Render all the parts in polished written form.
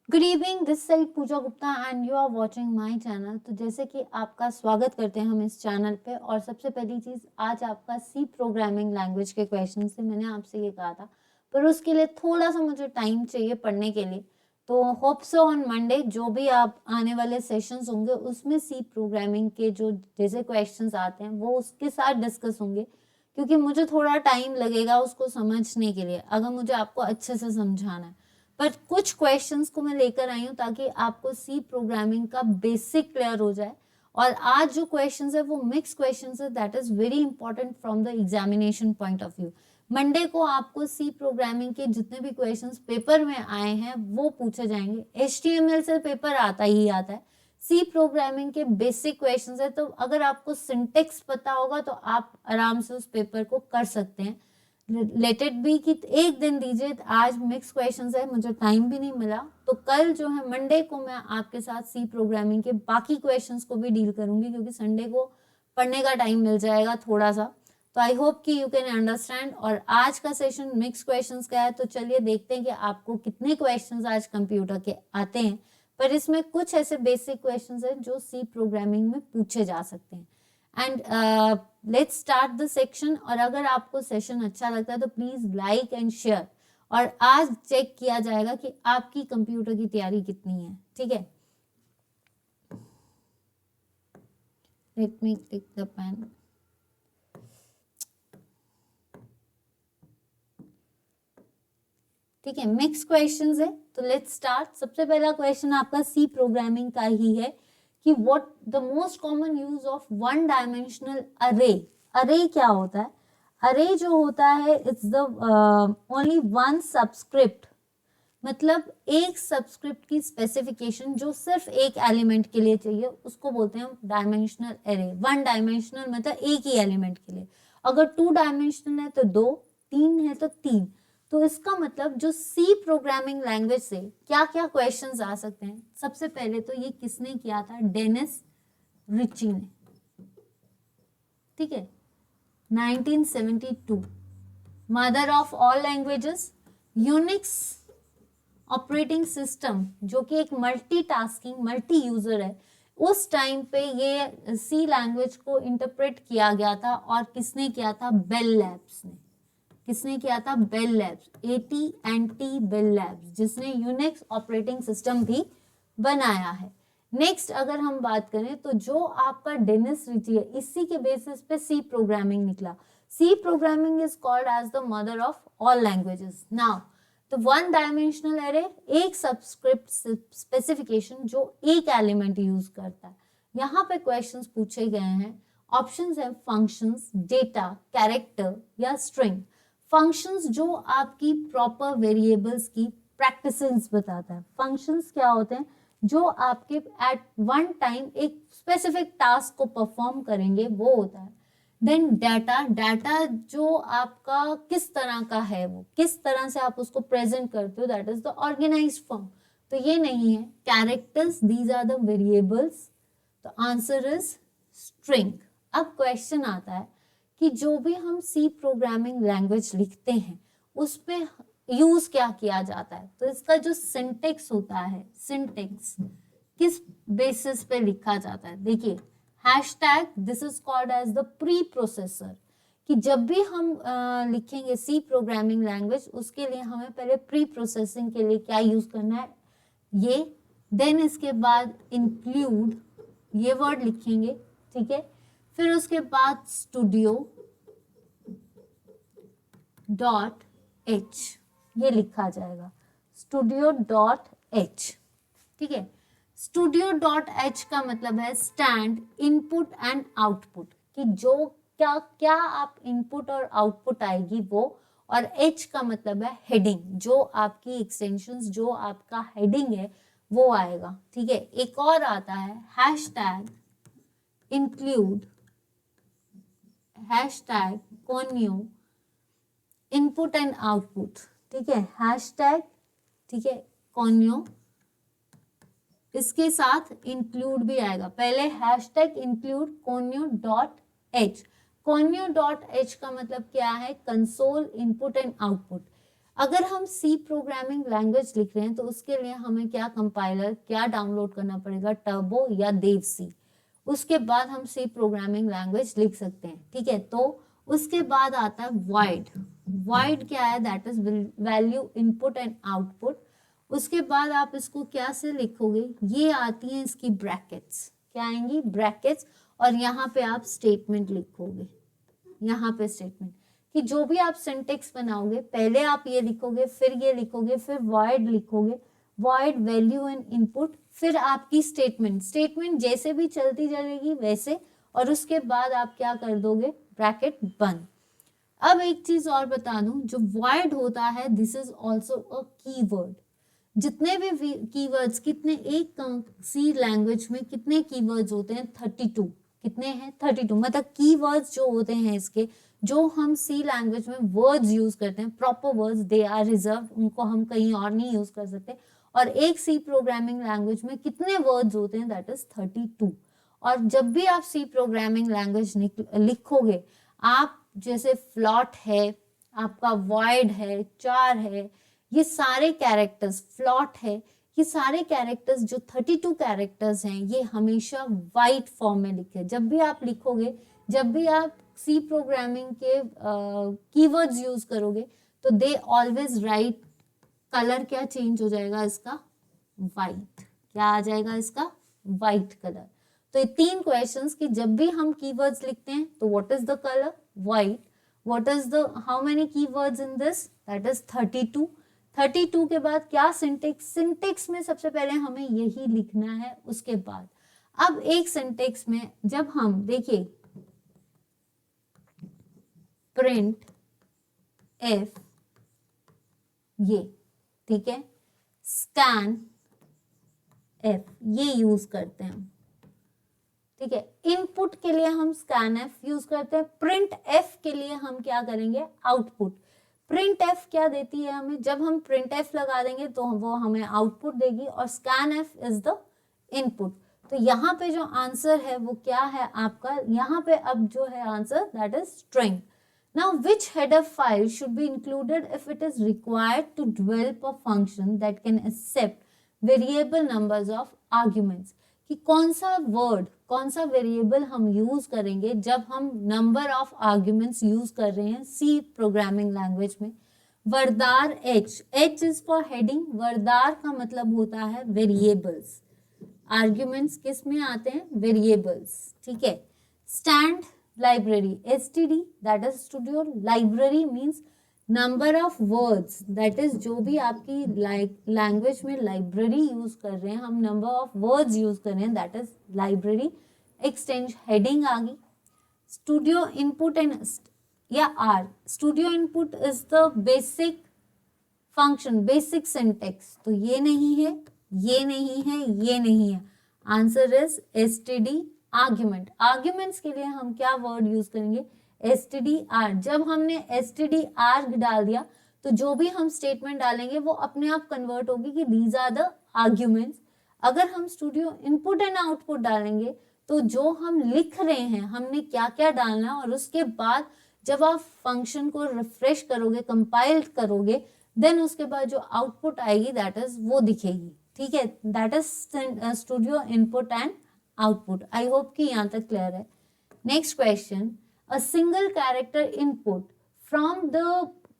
Good evening, this side Pooja Gupta and you are watching my channel. तो जैसे कि आपका स्वागत करते हैं हम इस चैनल पे। और सबसे पहली चीज़, आज आपका सी प्रोग्रामिंग लैंग्वेज के क्वेश्चन से मैंने आपसे ये कहा था, पर उसके लिए थोड़ा सा मुझे टाइम चाहिए पढ़ने के लिए। तो होप सो ऑन मंडे जो भी आप आने वाले सेशंस होंगे उसमें सी प्रोग्रामिंग के जो जैसे क्वेश्चंस आते हैं वो उसके साथ डिस्कस होंगे, क्योंकि मुझे थोड़ा टाइम लगेगा उसको समझने के लिए, अगर मुझे आपको अच्छे से समझाना है। पर कुछ क्वेश्चंस को मैं लेकर आई हूँ ताकि आपको सी प्रोग्रामिंग का बेसिक क्लियर हो जाए। और आज जो क्वेश्चंस है वो मिक्स क्वेश्चंस है, that is very important from the examination point of view. Monday को आपको सी प्रोग्रामिंग के जितने भी क्वेश्चंस पेपर में आए हैं वो पूछे जाएंगे। HTML से पेपर आता ही आता है, सी प्रोग्रामिंग के बेसिक क्वेश्चंस है, तो अगर आपको सिंटेक्स पता होगा तो आप आराम से उस पेपर को कर सकते हैं। लेट इट बी कि एक दिन दीजिए, आज मिक्स क्वेश्चंस है, मुझे टाइम भी नहीं मिला, तो कल जो है मंडे को मैं आपके साथ सी प्रोग्रामिंग के बाकी क्वेश्चंस को भी डील करूंगी, क्योंकि संडे को पढ़ने का टाइम मिल जाएगा थोड़ा सा। तो आई होप कि यू कैन अंडरस्टैंड। और आज का सेशन मिक्स क्वेश्चंस का है, तो चलिए देखते हैं कि आपको कितने क्वेश्चंस आज कंप्यूटर के आते हैं। पर इसमें कुछ ऐसे बेसिक क्वेश्चंस हैं जो सी प्रोग्रामिंग में पूछे जा सकते हैं। And let's start the section. और अगर आपको सेशन अच्छा लगता है तो प्लीज लाइक एंड शेयर। और आज चेक किया जाएगा कि आपकी कंप्यूटर की तैयारी कितनी है, ठीक है। Let me take the pen. ठीक है, मिक्स क्वेश्चंस है, तो लेट्स स्टार्ट। सबसे पहला क्वेश्चन आपका सी प्रोग्रामिंग का ही है कि what the most common use of one dimensional अरे। अरे क्या होता है? अरे जो होता है it's the only one subscript, मतलब एक सबस्क्रिप्ट की स्पेसिफिकेशन जो सिर्फ एक एलिमेंट के लिए चाहिए, उसको बोलते हैं हम डायमेंशनल एरे। वन डायमेंशनल मतलब एक ही एलिमेंट के लिए। अगर टू डायमेंशनल है तो दो, तीन है तो तीन। तो इसका मतलब जो सी प्रोग्रामिंग लैंग्वेज से क्या क्या क्वेश्चंस आ सकते हैं, सबसे पहले तो ये किसने किया था? डेनिस रिची ने, ठीक है, 1972। Mother of all languages, Unix operating system जो कि एक मल्टीटास्किंग मल्टी यूजर है, उस टाइम पे ये सी लैंग्वेज को इंटरप्रेट किया गया था। और किसने किया था? बेल लैब्स ने। किसने किया था? Bell Labs, AT&T Bell Labs, जिसने यूनिक्स ऑपरेटिंग सिस्टम भी बनाया है। नेक्स्ट अगर हम बात करें तो जो आपका डेनिस रिची है, इसी के बेसिस पे सी प्रोग्रामिंग निकला। C programming is called as the mother of all languages. Now तो वन डायमेंशनल एरे, एक सबस्क्रिप्ट स्पेसिफिकेशन जो एक एलिमेंट यूज करता है। यहाँ पे क्वेश्चंस पूछे गए हैं, ऑप्शंस है फंक्शंस, डेटा, कैरेक्टर या स्ट्रिंग। फंक्शंस जो आपकी प्रॉपर वेरिएबल्स की प्रैक्टिसेस बताता है। फंक्शंस क्या होते हैं? जो आपके एट वन टाइम एक स्पेसिफिक टास्क को परफॉर्म करेंगे, वो होता है। देन डाटा, डाटा जो आपका किस तरह का है, वो किस तरह से आप उसको प्रेजेंट करते हो, that is the organised form. तो ये नहीं है। Characters, these are the variables. तो आंसर इज स्ट्रिंग। अब क्वेश्चन आता है कि जो भी हम सी प्रोग्रामिंग लैंग्वेज लिखते हैं उस पे यूज क्या किया जाता है, तो इसका जो सिंटेक्स होता है, सिंटेक्स किस बेसिस पे लिखा जाता है? देखिए, hashtag, this is called as the preprocessor. कि जब भी हम लिखेंगे सी प्रोग्रामिंग लैंग्वेज, उसके लिए हमें पहले प्री प्रोसेसिंग के लिए क्या यूज करना है, ये। देन इसके बाद इंक्लूड, ये वर्ड लिखेंगे, ठीक है। फिर उसके बाद स्टूडियो डॉट एच, ये लिखा जाएगा, स्टूडियो डॉट एच, ठीक है। स्टूडियो डॉट एच का मतलब है स्टैंड इनपुट एंड आउटपुट, कि जो क्या क्या आप इनपुट और आउटपुट आएगी वो। और एच का मतलब है हेडिंग, जो आपकी एक्सटेंशंस, जो आपका हेडिंग है वो आएगा, ठीक है। एक और आता है hashtag include, hashtag conio input and output, ठीक है, हैशटैग, ठीक है, कॉन्यू, इसके साथ इंक्लूड भी आएगा। पहले hashtag include conio dot h. Conio dot h का मतलब क्या है? Console input and output. अगर हम सी प्रोग्रामिंग लैंग्वेज लिख रहे हैं तो उसके लिए हमें क्या कंपाइलर क्या डाउनलोड करना पड़ेगा, टर्बो या देव सी। उसके बाद हम सी प्रोग्रामिंग लैंग्वेज लिख सकते हैं, ठीक है। तो उसके बाद आता है वाइड। वाइड क्या है, that is value input and output. उसके बाद आप इसको क्या से लिखोगे, ये आती है इसकी ब्रैकेट्स, क्या आएंगी, ब्रैकेट्स, और यहाँ पे आप स्टेटमेंट लिखोगे। यहाँ पे स्टेटमेंट कि जो भी आप सिंटेक्स बनाओगे, पहले आप ये लिखोगे, फिर ये लिखोगे, फिर void लिखोगे, void वैल्यू एंड इनपुट, फिर आपकी स्टेटमेंट, स्टेटमेंट जैसे भी चलती चलेगी वैसे, और उसके बाद आप क्या कर दोगे, ब्रैकेट बंद। अब एक चीज और बता दूं, जो void होता है this is also a keyword. जितने भी कीवर्ड्स, कितने एक सी लैंग्वेज में कितने कीवर्ड्स होते हैं, 32। कितने हैं, 32। मतलब कीवर्ड्स जो होते हैं इसके, जो हम सी लैंग्वेज में वर्ड्स यूज करते हैं, proper words, they are reserve, उनको हम कहीं और नहीं यूज कर सकते। और एक सी प्रोग्रामिंग लैंग्वेज में कितने वर्ड्स होते हैं, दैट इज 32। और जब भी आप सी प्रोग्रामिंग लैंग्वेज लिखोगे, आप जैसे फ्लॉट है, आपका वॉइड है, चार है, ये सारे कैरेक्टर्स, फ्लॉट है, ये सारे कैरेक्टर्स जो 32 कैरेक्टर्स हैं, ये हमेशा वाइट फॉर्म में लिखे। जब भी आप लिखोगे, जब भी आप सी प्रोग्रामिंग के कीवर्ड्स यूज करोगे, तो दे ऑलवेज राइट, कलर क्या चेंज हो जाएगा इसका, वाइट। क्या आ जाएगा इसका, वाइट कलर। तो ये 3 क्वेश्चंस कि जब भी हम कीवर्ड्स लिखते हैं तो what is the colour, white. What is the, how many keywords in this, that is 32। 32 के बाद क्या, सिंटेक्स। सिंटेक्स में सबसे पहले हमें यही लिखना है। उसके बाद अब एक सिंटेक्स में जब हम देखिए, प्रिंट एफ, ये ठीक है, स्कैन एफ, ये यूज करते हैं हम, ठीक है। इनपुट के लिए हम स्कैन एफ यूज करते हैं, प्रिंट एफ के लिए हम क्या करेंगे, आउटपुट। प्रिंट एफ क्या देती है हमें, जब हम प्रिंट एफ लगा देंगे तो वो हमें आउटपुट देगी, और scan F is the input. तो यहाँ पे जो आंसर है वो क्या है आपका, यहाँ पे अब जो है answer, that is string. Now, which header file should be included if it is required to develop a function that can accept variable numbers of arguments? कि कौन सा वर्ड, कौन सा वेरिएबल हम यूज करेंगे जब हम नंबर ऑफ आर्ग्यूमेंट्स यूज कर रहे हैं सी प्रोग्रामिंग लैंग्वेज में। वर्दार H, H is for heading, वर्दार का मतलब होता है वेरिएबल्स, आर्ग्यूमेंट्स किस में आते हैं, वेरिएबल्स, ठीक है। Stand library, std, that is studio library means number of words, that is जो भी आपकी लैंग्वेज में लाइब्रेरी यूज कर रहे हैं, हम नंबर ऑफ वर्ड्स यूज कर रहे हैं, that is library. Extend, heading आ गई। स्टूडियो इनपुट एंड या or, studio input is the basic function, basic syntax, तो ये नहीं है, ये नहीं है, ये नहीं है, answer is std argument. Arguments के लिए हम क्या वर्ड यूज करेंगे, stdr। जब हमने stdr डाल दिया तो जो भी हम स्टेटमेंट डालेंगे वो अपने आप कन्वर्ट होगी कि दीज आर द आर्ग्यूमेंट्स। अगर हम स्टूडियो इनपुट एंड आउटपुट डालेंगे तो जो हम लिख रहे हैं हमने क्या क्या डालना है, और उसके बाद जब आप फंक्शन को रिफ्रेश करोगे, कंपाइल करोगे, देन उसके बाद जो आउटपुट आएगी दैट इज वो दिखेगी, ठीक है। That is studio input and output. I hope कि यहाँ तक क्लियर है। Next question, a single character input from the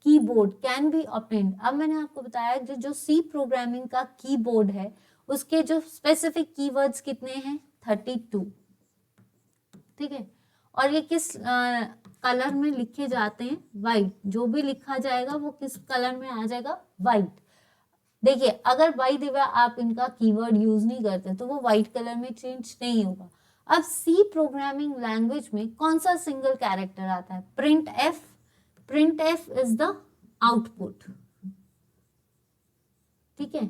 keyboard can be obtained. अब मैंने आपको बताया जो सी प्रोग्रामिंग का कीबोर्ड है उसके जो स्पेसिफिक कीवर्ड्स कितने हैं, 32, ठीक है। और ये किस कलर में लिखे जाते हैं, वाइट। जो भी लिखा जाएगा वो किस कलर में आ जाएगा, वाइट। देखिए अगर बाय द वे आप इनका कीवर्ड यूज नहीं करते तो वो व्हाइट कलर में चेंज नहीं होगा। अब सी प्रोग्रामिंग लैंग्वेज में कौन सा सिंगल कैरेक्टर आता है, printf. Printf is the output, ठीक है।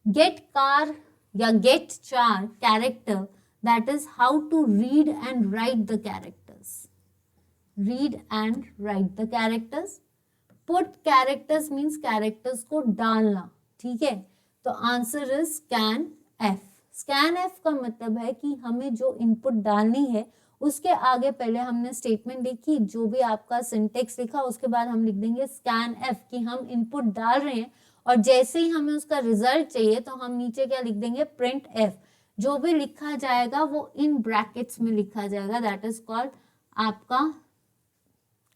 गेट कार या getchar character, that is how to read and write the characters, read and write the characters. Put characters means characters को डालना, ठीक है। तो answer is scanf. Scanf का मतलब है कि हमें जो इनपुट डालनी है उसके आगे पहले हमने स्टेटमेंट लिखी, जो भी आपका सिंटेक्स लिखा, उसके बाद हम लिख देंगे स्कैन एफ कि हम इनपुट डाल रहे हैं और जैसे ही हमें उसका रिजल्ट चाहिए तो हम नीचे क्या लिख देंगे, प्रिंट एफ। जो भी लिखा जाएगा वो इन ब्रैकेट्स में लिखा जाएगा, दैट इज कॉल्ड आपका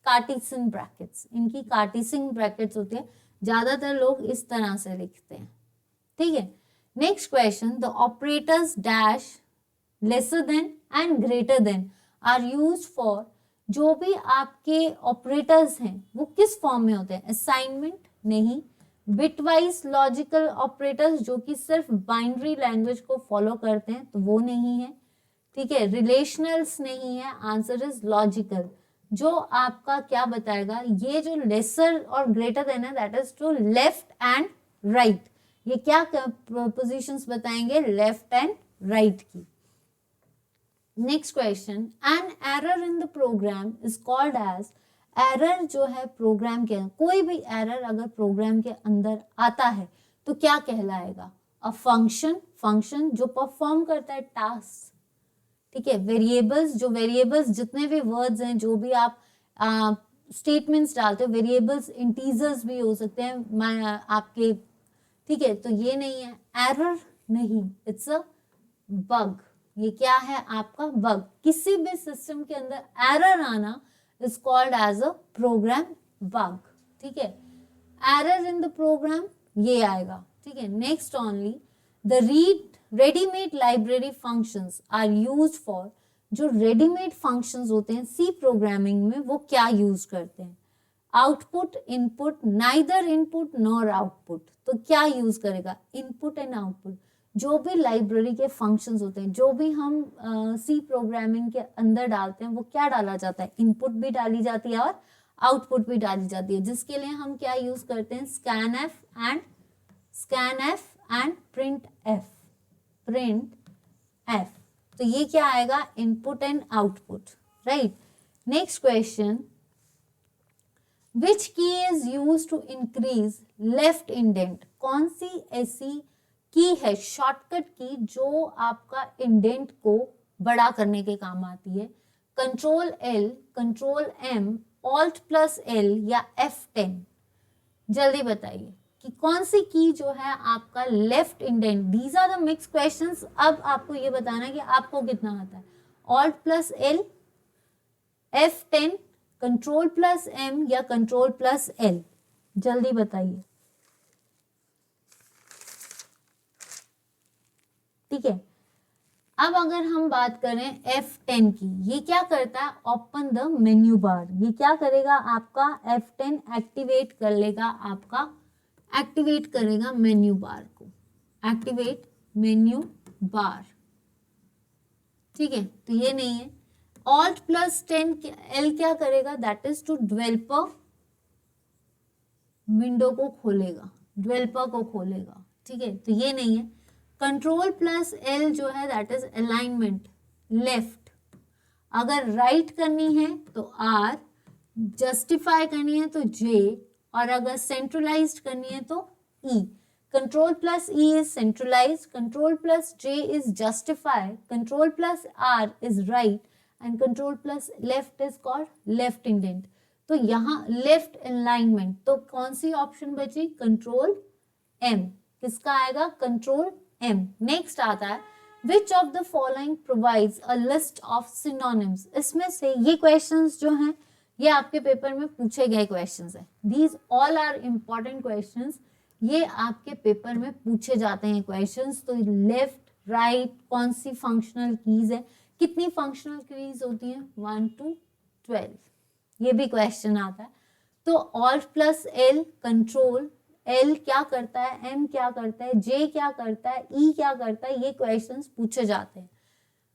कार्टेशियन ब्रैकेट्स। इनकी कार्टेशियन ब्रैकेट्स होती है, ज्यादातर लोग इस तरह से लिखते हैं, ठीक है। Next question, the operators dash lesser than and greater than are used for, जो भी आपके ऑपरेटर्स हैं वो किस फॉर्म में होते हैं, असाइनमेंट नहीं, बिटवाइज लॉजिकल ऑपरेटर्स जो कि सिर्फ बाइनरी लैंग्वेज को फॉलो करते हैं तो वो नहीं है, ठीक है, रिलेशनल्स नहीं है, आंसर इज लॉजिकल। जो आपका क्या बताएगा, ये जो लेसर और ग्रेटर देन है that is to left and right, ये क्या पोजीशंस बताएंगे, लेफ्ट एंड राइट की। Next question, an error in the program is called as, error जो है प्रोग्राम के, कोई भी एरर अगर प्रोग्राम के अंदर आता है तो क्या कहलाएगा, अ फंक्शन, फंक्शन जो परफॉर्म करता है टास्क, ठीक है। वेरिएबल्स, जो वेरिएबल्स जितने भी वर्ड्स हैं, जो भी आप स्टेटमेंट्स डालते हो, वेरिएबल्स इंटीजर्स भी हो सकते हैं आपके, ठीक है, तो ये नहीं है, एरर नहीं, इट्स अ बग। ये क्या है आपका, बग। किसी भी सिस्टम के अंदर एरर आना is called as a program bug, ठीक है। एरर इन द प्रोग्राम ये आएगा, ठीक है। Next only, the readymade library functions are used for, जो रेडीमेड फंक्शंस होते हैं सी प्रोग्रामिंग में वो क्या यूज करते हैं, output, input, neither input nor output, तो क्या यूज करेगा, इनपुट एंड आउटपुट। जो भी लाइब्रेरी के फंक्शंस होते हैं, जो भी हम सी प्रोग्रामिंग के अंदर डालते हैं वो क्या डाला जाता है, इनपुट भी डाली जाती है और आउटपुट भी डाली जाती है, जिसके लिए हम क्या यूज करते हैं, scan f and print f. तो ये क्या आएगा, input and output, right. Next question, which key is use to increase left indent, कौन सी ऐसी की है, शॉर्टकट की, जो आपका इंडेंट को बड़ा करने के काम आती है, control L, control M, alt plus L या F10, जल्दी बताइए कि कौन सी की जो है आपका left indent. These are the mix questions. अब आपको ये बताना है कि आपको कितना आता है, alt plus L, F10, control plus M या कंट्रोल प्लस एल, जल्दी बताइए, ठीक है। अब अगर हम बात करें F10 की, ये क्या करता है, ओपन द मेन्यू बार, ये क्या करेगा आपका F10 एक्टिवेट कर लेगा, आपका एक्टिवेट करेगा मेन्यू बार को, एक्टिवेट मेन्यू बार, ठीक है। तो ये नहीं है, ऑल्ट प्लस 10 एल क्या करेगा, that is to developer window को खोलेगा, डेवलपर को खोलेगा, ठीक है। तो ये नहीं है, कंट्रोल प्लस एल जो है दैट इज अलाइनमेंट लेफ्ट, अगर राइट करनी है तो आर, जस्टिफाई करनी है तो जे, और अगर सेंट्रलाइज्ड करनी है तो E. Control plus E is centralize, control plus J is justify, control plus R is right and control plus left is called left indent. तो यहाँ लेफ्ट अलाइनमेंट, तो कौन सी ऑप्शन बची, कंट्रोल एम, किसका आएगा, कंट्रोल एम। नेक्स्ट आता है, which of the following provides a list of synonyms, इसमें से ये क्वेश्चंस जो हैं ये आपके पेपर में पूछे गए क्वेश्चंस हैं, these all are important questions, ये आपके पेपर में पूछे जाते हैं क्वेश्चंस। तो लेफ्ट राइट कौन सी फंक्शनल कीज है, कितनी फंक्शनल कीज होती हैं, 1 to 12, ये भी क्वेश्चन आता है। तो alt plus L, control L क्या करता है, एम क्या करता है, जे क्या करता है, ई क्या करता है, ये क्वेश्चंस पूछे जाते हैं।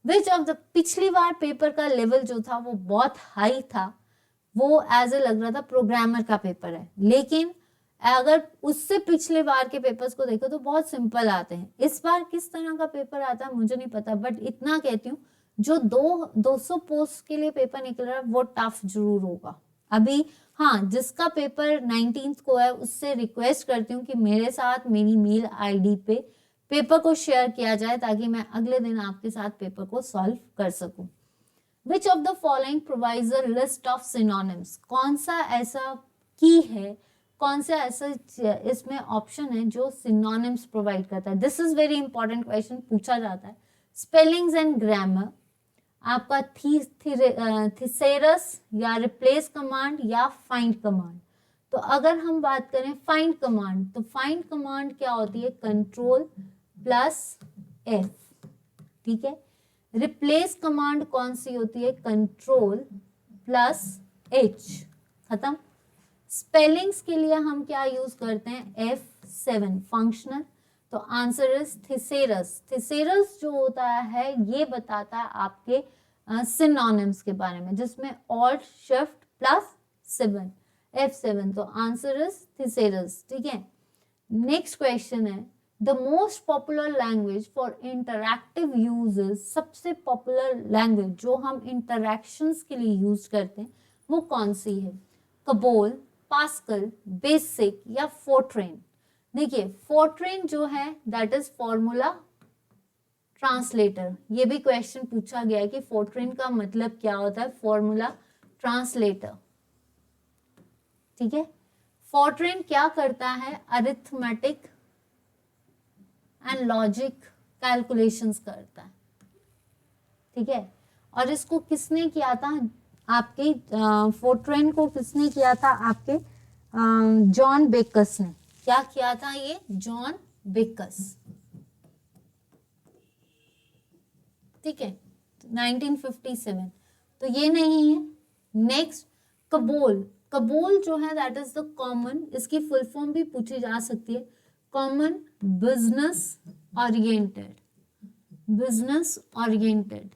विच ऑफ द, पिछली बार पेपर का लेवल जो था वो बहुत हाई था, वो एज ए लग रहा था प्रोग्रामर का पेपर है, लेकिन अगर उससे पिछले बार के पेपर्स को देखो तो बहुत सिंपल आते हैं। इस बार किस तरह का पेपर आता है मुझे नहीं पता, बट इतना कहती हूँ जो 200 पोस्ट के लिए पेपर निकल रहा है वो टफ जरूर होगा अभी। हाँ, जिसका पेपर 19th को है उससे रिक्वेस्ट करती हूँ कि मेरे साथ मेरी मेल आईडी पे पेपर को शेयर किया जाए ताकि मैं अगले दिन आपके साथ पेपर को सॉल्व कर सकूं। विच of the following provides a list of synonyms, कौन सा ऐसा की है, कौन सा ऐसा इसमें ऑप्शन है जो सिनोनिम्स प्रोवाइड करता है। This is very important question, पूछा जाता है। स्पेलिंग्स एंड ग्रामर, आपका थिसेरस या रिप्लेस कमांड या फाइंड कमांड। तो अगर हम बात करें फाइंड कमांड, तो फाइंड कमांड क्या होती है, कंट्रोल प्लस एफ, ठीक है। रिप्लेस कमांड कौन सी होती है, कंट्रोल प्लस एच, खत्म। स्पेलिंग्स के लिए हम क्या यूज करते हैं, F7 फंक्शनल। तो आंसर इज थिसेरस। थिसेरस जो होता है ये बताता है आपके सिनोनिम्स के बारे में, जिसमें ऑल्ट शिफ्ट प्लस 7 F7, तो आंसर इज थिसेरस, ठीक है। नेक्स्ट क्वेश्चन है, the most popular language for interactive uses, सबसे पॉपुलर लैंग्वेज जो हम इंटरैक्शंस के लिए यूज करते हैं वो कौन सी है, कबोल, पास्कल, बेसिक या फोर्ट्रेन। देखिए फोर्ट्रेन जो है दैट इज फॉर्मूला ट्रांसलेटर, ये भी क्वेश्चन पूछा गया है कि फोर्ट्रेन का मतलब क्या होता है, फॉर्मूला ट्रांसलेटर, ठीक है। फोर्ट्रेन क्या करता है, अरिथमेटिक एंड लॉजिक कैलकुलेशंस करता है, ठीक है। और इसको किसने किया था, आपके फोर्ट्रेन को किसने किया था, आपके जॉन बेकस ने। क्या किया था ये, जॉन बेकस, ठीक है, 1957। तो ये नहीं है। नेक्स्ट कबोल, कबोल जो है दैट इज द कॉमन, इसकी फुल फॉर्म भी पूछी जा सकती है, common business oriented, business oriented,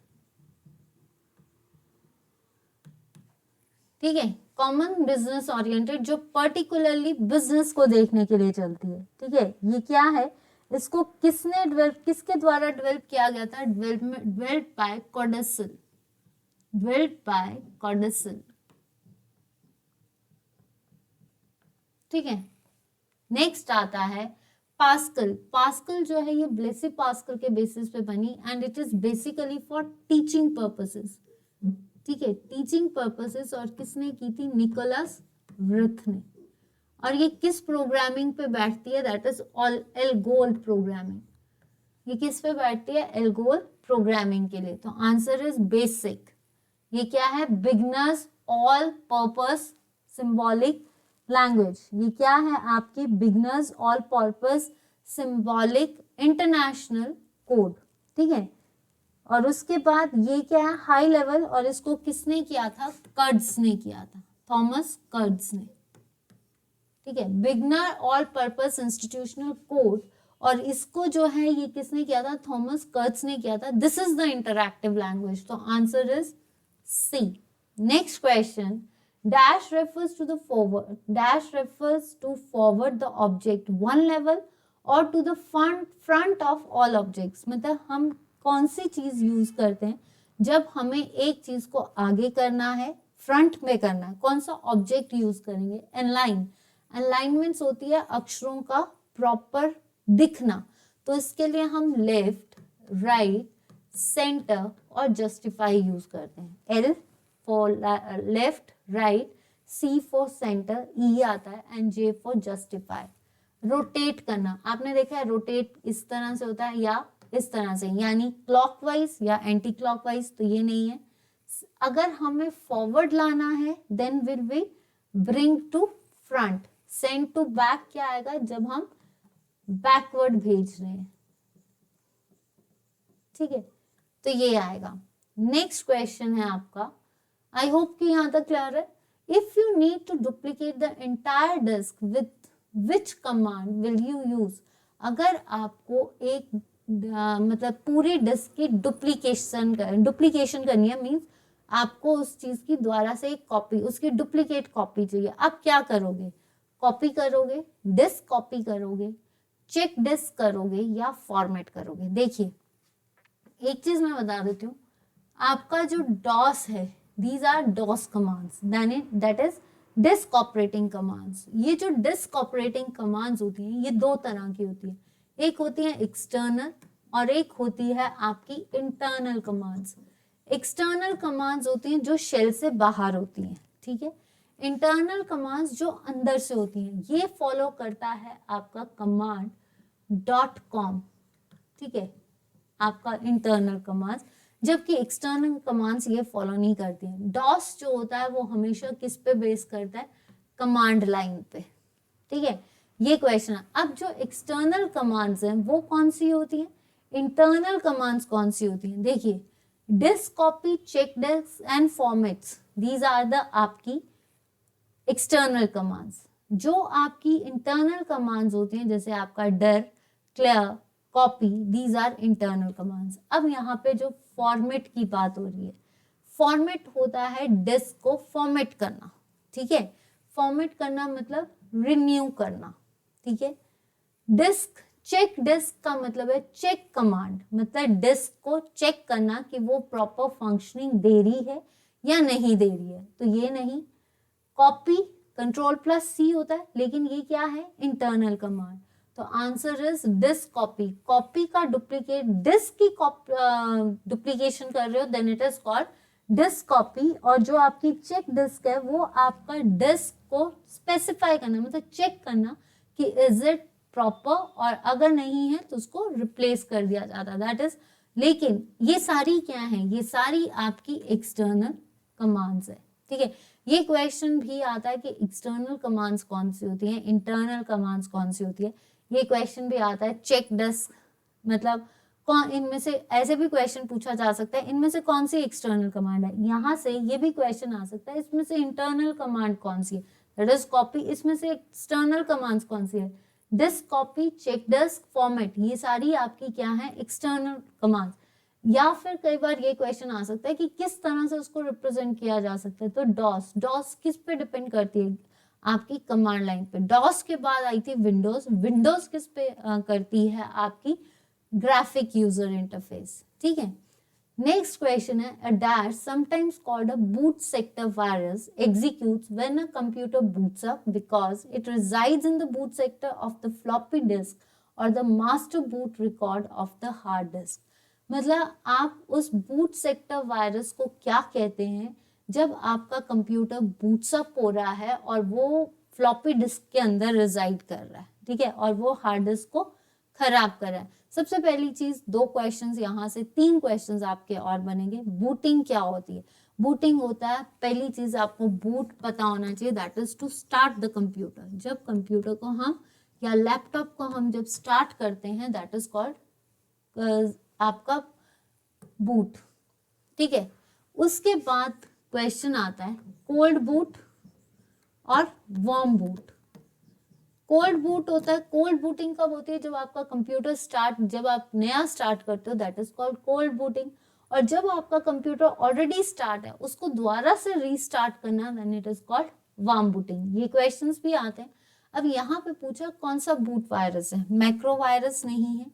ठीक है। कॉमन बिजनेस ओरिएंटेड जो पर्टिकुलरली बिजनेस को देखने के लिए चलती है, ठीक है। ये क्या है, इसको किसने डेवलप, किसके द्वारा डेवलप किया गया था, डेवलप्ड बाय कॉडसेल, डेवलप्ड बाय कॉडसेल, ठीक है। नेक्स्ट आता है पास्कल। पास्कल जो है ये ब्लेसी पास्कल के बेसिस पे बनी and it is basically for teaching purposes, ठीक है, टीचिंग पर्पसेस। और किसने की थी, निकोलस वृथ ने। और ये किस प्रोग्रामिंग पे बैठती है, दैट इज एल्गोल प्रोग्रामिंग। ये किस पे बैठती है, एल्गोल प्रोग्रामिंग के लिए। तो आंसर इज बेसिक। ये क्या है, beginners all purpose symbolic language. ये क्या है आपकी, beginners all purpose symbolic international code, ठीक है। और उसके बाद ये क्या है, हाई लेवल, और इसको किसने किया था, कर्ट्ज ने किया था, थॉमस कर्ट्ज ने, ठीक है। Beginner all purpose institutional code, और इसको जो है ये किसने किया था, थॉमस कर्ट्ज ने किया था। This is the interactive language, तो answer is C. Next question, dash refers to the forward, dash refers to forward the object one level or to the front of all objects। मतलब हम कौन सी चीज use करते हैं जब हमें एक चीज को आगे करना है, फ्रंट में करना है, कौन सा ऑब्जेक्ट यूज करेंगे, एनलाइन। अलाइनमेंट्स होती है अक्षरों का प्रॉपर दिखना, तो इसके लिए हम लेफ्ट, राइट, सेंटर और जस्टिफाई यूज करते हैं। L for left, right, C for center, E आता है, and J for justify. Rotate करना, आपने देखा है रोटेट इस तरह से होता है या इस तरह से, यानी क्लॉकवाइज या एंटी क्लॉकवाइज, तो ये नहीं है। अगर हमें फॉरवर्ड लाना है then will we bring to front. Send to back क्या आएगा, जब हम बैकवर्ड भेज रहे हैं, ठीक है, तो ये आएगा। नेक्स्ट क्वेश्चन है आपका, आई होप कि यहां तक क्लियर है। If you need to duplicate the entire disk with which command will you use. अगर आपको एक मतलब पूरी डिस्क की डुप्लीकेशन करनी है, मीन्स आपको उस चीज की द्वारा से एक कॉपी, उसकी डुप्लीकेट कॉपी चाहिए, आप क्या करोगे, कॉपी करोगे, डिस्क कॉपी करोगे, चेक डिस्क करोगे या फॉर्मेट करोगे। देखिए एक चीज मैं बता देती हूँ, आपका जो डॉस है, these are DOS commands, that is disk operating commands। ये जो disk operating commands होती हैं ये दो तरह की होती है, एक होती है एक्सटर्नल और एक होती है आपकी इंटरनल कमांड्स। एक्सटर्नल कमांड्स होती हैं जो शेल से बाहर होती हैं, ठीक है। इंटरनल कमांड्स जो अंदर से होती हैं, ये फॉलो करता है आपका कमांड .com, ठीक है, आपका इंटरनल कमांड्स, जबकि एक्सटर्नल कमांड्स ये फॉलो नहीं करती हैं। डॉस जो होता है वो हमेशा किस पे बेस करता है, कमांड लाइन पे, ठीक है। ये क्वेश्चन है। अब जो एक्सटर्नल कमांड्स हैं वो कौन सी होती हैं, इंटरनल कमांड्स कौन सी होती हैं, देखिए disk, copy, check disk and formats, these are the आपकी एक्सटर्नल कमांड्स। जो आपकी इंटरनल कमांड्स होती हैं जैसे आपका dir, clear, copy, these are internal commands. अब यहाँ पे जो फॉर्मेट की बात हो रही है, फॉर्मेट होता है डिस्क को फॉर्मेट करना, ठीक है। फॉर्मेट करना मतलब रिन्यू करना, ठीक है। डिस्क, चेक डिस्क का मतलब है चेक कमांड, मतलब डिस्क को चेक करना कि वो प्रॉपर फंक्शनिंग दे रही है या नहीं दे रही है, तो ये नहीं। कॉपी Ctrl+C होता है, लेकिन ये क्या है, इंटरनल कमांड, तो answer is disk copy. Copy का डुप्लीकेट, डिस्क की डुप्लीकेशन कर रहे हो, then it is called disk copy. और जो आपकी चेक डिस्क है वो आपका डिस्क को स्पेसिफाई करना, मतलब चेक करना कि इज इट प्रॉपर, और अगर नहीं है तो उसको रिप्लेस कर दिया जाता है, दैट इज। लेकिन ये सारी क्या है, ये सारी आपकी एक्सटर्नल कमांड्स है, ठीक है। ये क्वेश्चन भी आता है कि एक्सटर्नल कमांड्स कौन सी होती हैं, इंटरनल कमांड्स कौन सी होती है। ये क्वेश्चन भी आता है, चेक डिस्क मतलब कौन, इनमें से ऐसे भी क्वेश्चन पूछा जा सकता है, इनमें से कौन सी एक्सटर्नल कमांड है। यहाँ से ये भी क्वेश्चन आ सकता है, इसमें से इंटरनल कमांड कौन सी है, दैट इज कॉपी, इसमें से एक्सटर्नल कमांड्स कौन सी है, disk, copy, check disk, format, ये सारी आपकी क्या है, एक्सटर्नल कमांड्स। या फिर कई बार ये क्वेश्चन आ सकता है कि किस तरह से उसको रिप्रेजेंट किया जा सकता है, तो डॉस, डॉस किस पे डिपेंड करती है, आपकी कमांड लाइन पे। डॉस के बाद आई थी विंडोज, विंडोज किस पे करती है, आपकी ग्राफिक यूजर इंटरफेस, ठीक है। नेक्स्ट क्वेश्चन है, a dash sometimes called a boot sector virus executes when a computer boots up because it resides in the boot sector of the floppy disk or the master boot record of the hard disk। मतलब आप उस boot sector virus को क्या कहते हैं, जब आपका computer बूट्सअप हो रहा है और वो फ्लॉपी डिस्क के अंदर रिजाइड कर रहा है, ठीक है, और वो हार्ड डिस्क को खराब कर रहा है। सबसे पहली चीज, दो क्वेश्चंस यहाँ से 3 क्वेश्चंस आपके और बनेंगे। बूटिंग क्या होती है, बूटिंग होता है, पहली चीज आपको बूट पता होना चाहिए, that is to start the computer. जब कंप्यूटर को हम या लैपटॉप को हम जब स्टार्ट करते हैं, दैट इज कॉल्ड आपका बूट, ठीक है। उसके बाद क्वेश्चन आता है कोल्ड बूट और वार्म बूट। कोल्ड बूट होता है, कोल्ड बूटिंग कब होती है, जब आपका कंप्यूटर स्टार्ट, जब आप नया स्टार्ट करते हो, that is called cold booting. और जब आपका कंप्यूटर ऑलरेडी स्टार्ट है, उसको दोबारा से रीस्टार्ट करना, then it is called warm booting. ये क्वेश्चंस भी आते हैं। अब यहाँ पे पूछा कौन सा बूट वायरस है, मैक्रो वायरस नहीं है,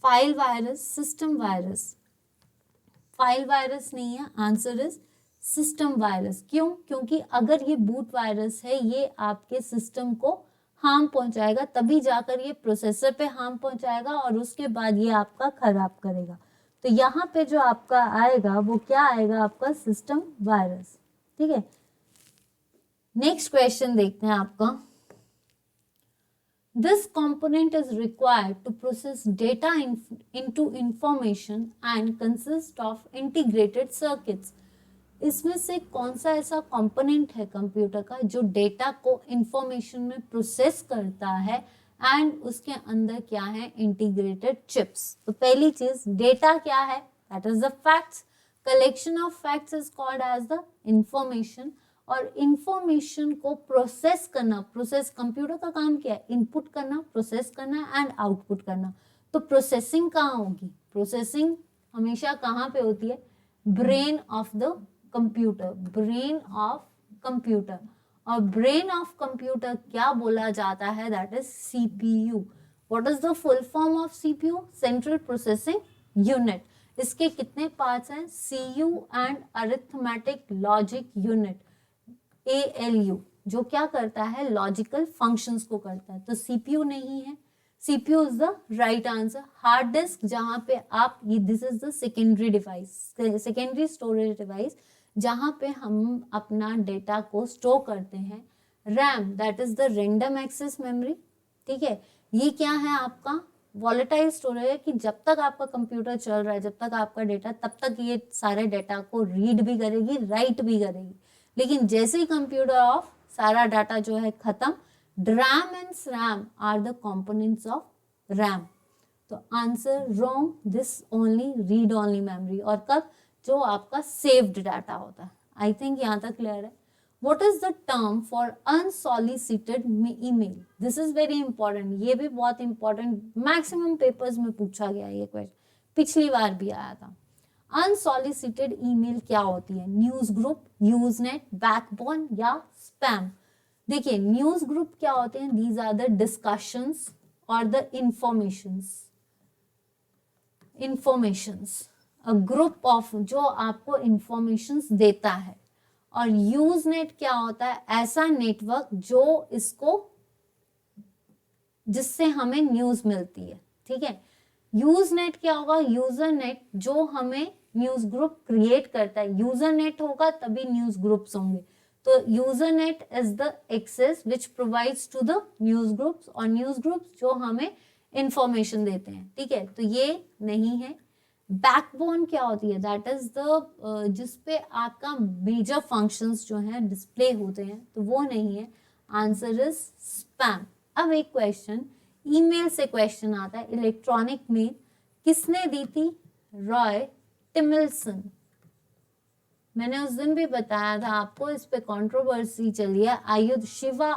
file virus, system virus, file virus नहीं है, आंसर इज सिस्टम वायरस। क्यों, क्योंकि अगर ये बूट वायरस है, ये आपके सिस्टम को हार्म पहुंचाएगा, तभी जाकर ये प्रोसेसर पे हार्म पहुंचाएगा और उसके बाद ये आपका खराब करेगा। तो यहाँ पे जो आपका आएगा वो क्या आएगा, आपका सिस्टम वायरस, ठीक है। नेक्स्ट क्वेश्चन देखते हैं आपका, This component is required to process data into information and consists of integrated circuits। इसमें से कौन सा ऐसा कंपोनेंट है कंप्यूटर का जो डेटा को इंफॉर्मेशन में प्रोसेस करता है एंड उसके अंदर क्या है, इंटीग्रेटेड चिप्स। तो पहली चीज, डेटा क्या है, that is the facts, collection of facts is called as the information. और इंफॉर्मेशन को प्रोसेस करना, प्रोसेस, कंप्यूटर का काम क्या है, इनपुट करना, प्रोसेस करना एंड आउटपुट करना। तो प्रोसेसिंग कहाँ होगी, प्रोसेसिंग हमेशा कहाँ पे होती है, brain of the computer, brain of computer. और ब्रेन ऑफ कंप्यूटर क्या बोला जाता है, that is CPU. What is the full form of CPU, central processing unit. इसके कितने पार्ट्स हैं, CU and arithmetic logic unit, ALU, जो क्या करता है, लॉजिकल फंक्शंस को करता है। तो सीपीयू नहीं है, CPU is the right answer. Hard disk जहां पे आप ये this is the secondary device, secondary storage device जहां पे हम अपना डेटा को स्टोर करते हैं। RAM that is the random access memory, ठीक है। ये क्या है आपका वॉलेटाइल स्टोरेज है कि जब तक आपका कंप्यूटर चल रहा है, जब तक आपका डेटा, तब तक ये सारे डेटा को रीड भी करेगी, राइट भी करेगी। लेकिन जैसे ही कंप्यूटर ऑफ, सारा डाटा जो है खत्म। DRAM and SRAM are the components of RAM. तो answer wrong, this only read only memory. और कब? जो आपका सेव्ड डाटा होता है। आई थिंक यहाँ तक क्लियर है। What is the term for unsolicited email? This is very important. ये भी बहुत important, मैक्सिमम पेपर्स में पूछा गया ये क्वेश्चन, पिछली बार भी आया था। अनसॉलिसिटेड ईमेल क्या होती है? न्यूज ग्रुप, यूजनेट, बैकबोन या स्पैम? देखिए न्यूज ग्रुप क्या होते हैं? दीज आर द डिस्कशंस और the informations, a group of जो आपको इंफॉर्मेशंस देता है। और यूजनेट क्या होता है? ऐसा नेटवर्क जो इसको, जिससे हमें न्यूज मिलती है, ठीक है। यूजनेट क्या होगा? यूजर नेट जो हमें न्यूज ग्रुप क्रिएट करता है। यूजर नेट होगा तभी न्यूज ग्रुप्स होंगे। तो user net is the access which provides to the news groups, और न्यूज ग्रुप्स जो हमें इंफॉर्मेशन देते हैं, ठीक है। तो ये नहीं है। बैकबोन क्या होती है? दैट इज द जिसपे आपका मेजर फंक्शंस जो हैं डिस्प्ले होते हैं, तो वो नहीं है। Answer is spam. अब एक क्वेश्चन, ईमेल से क्वेश्चन आता है, इलेक्ट्रॉनिक मेल किसने दी थी? रॉय टिमिल्सन। मैंने उस दिन भी बताया था आपको, इस पे कंट्रोवर्सी चली है। आयुध शिवा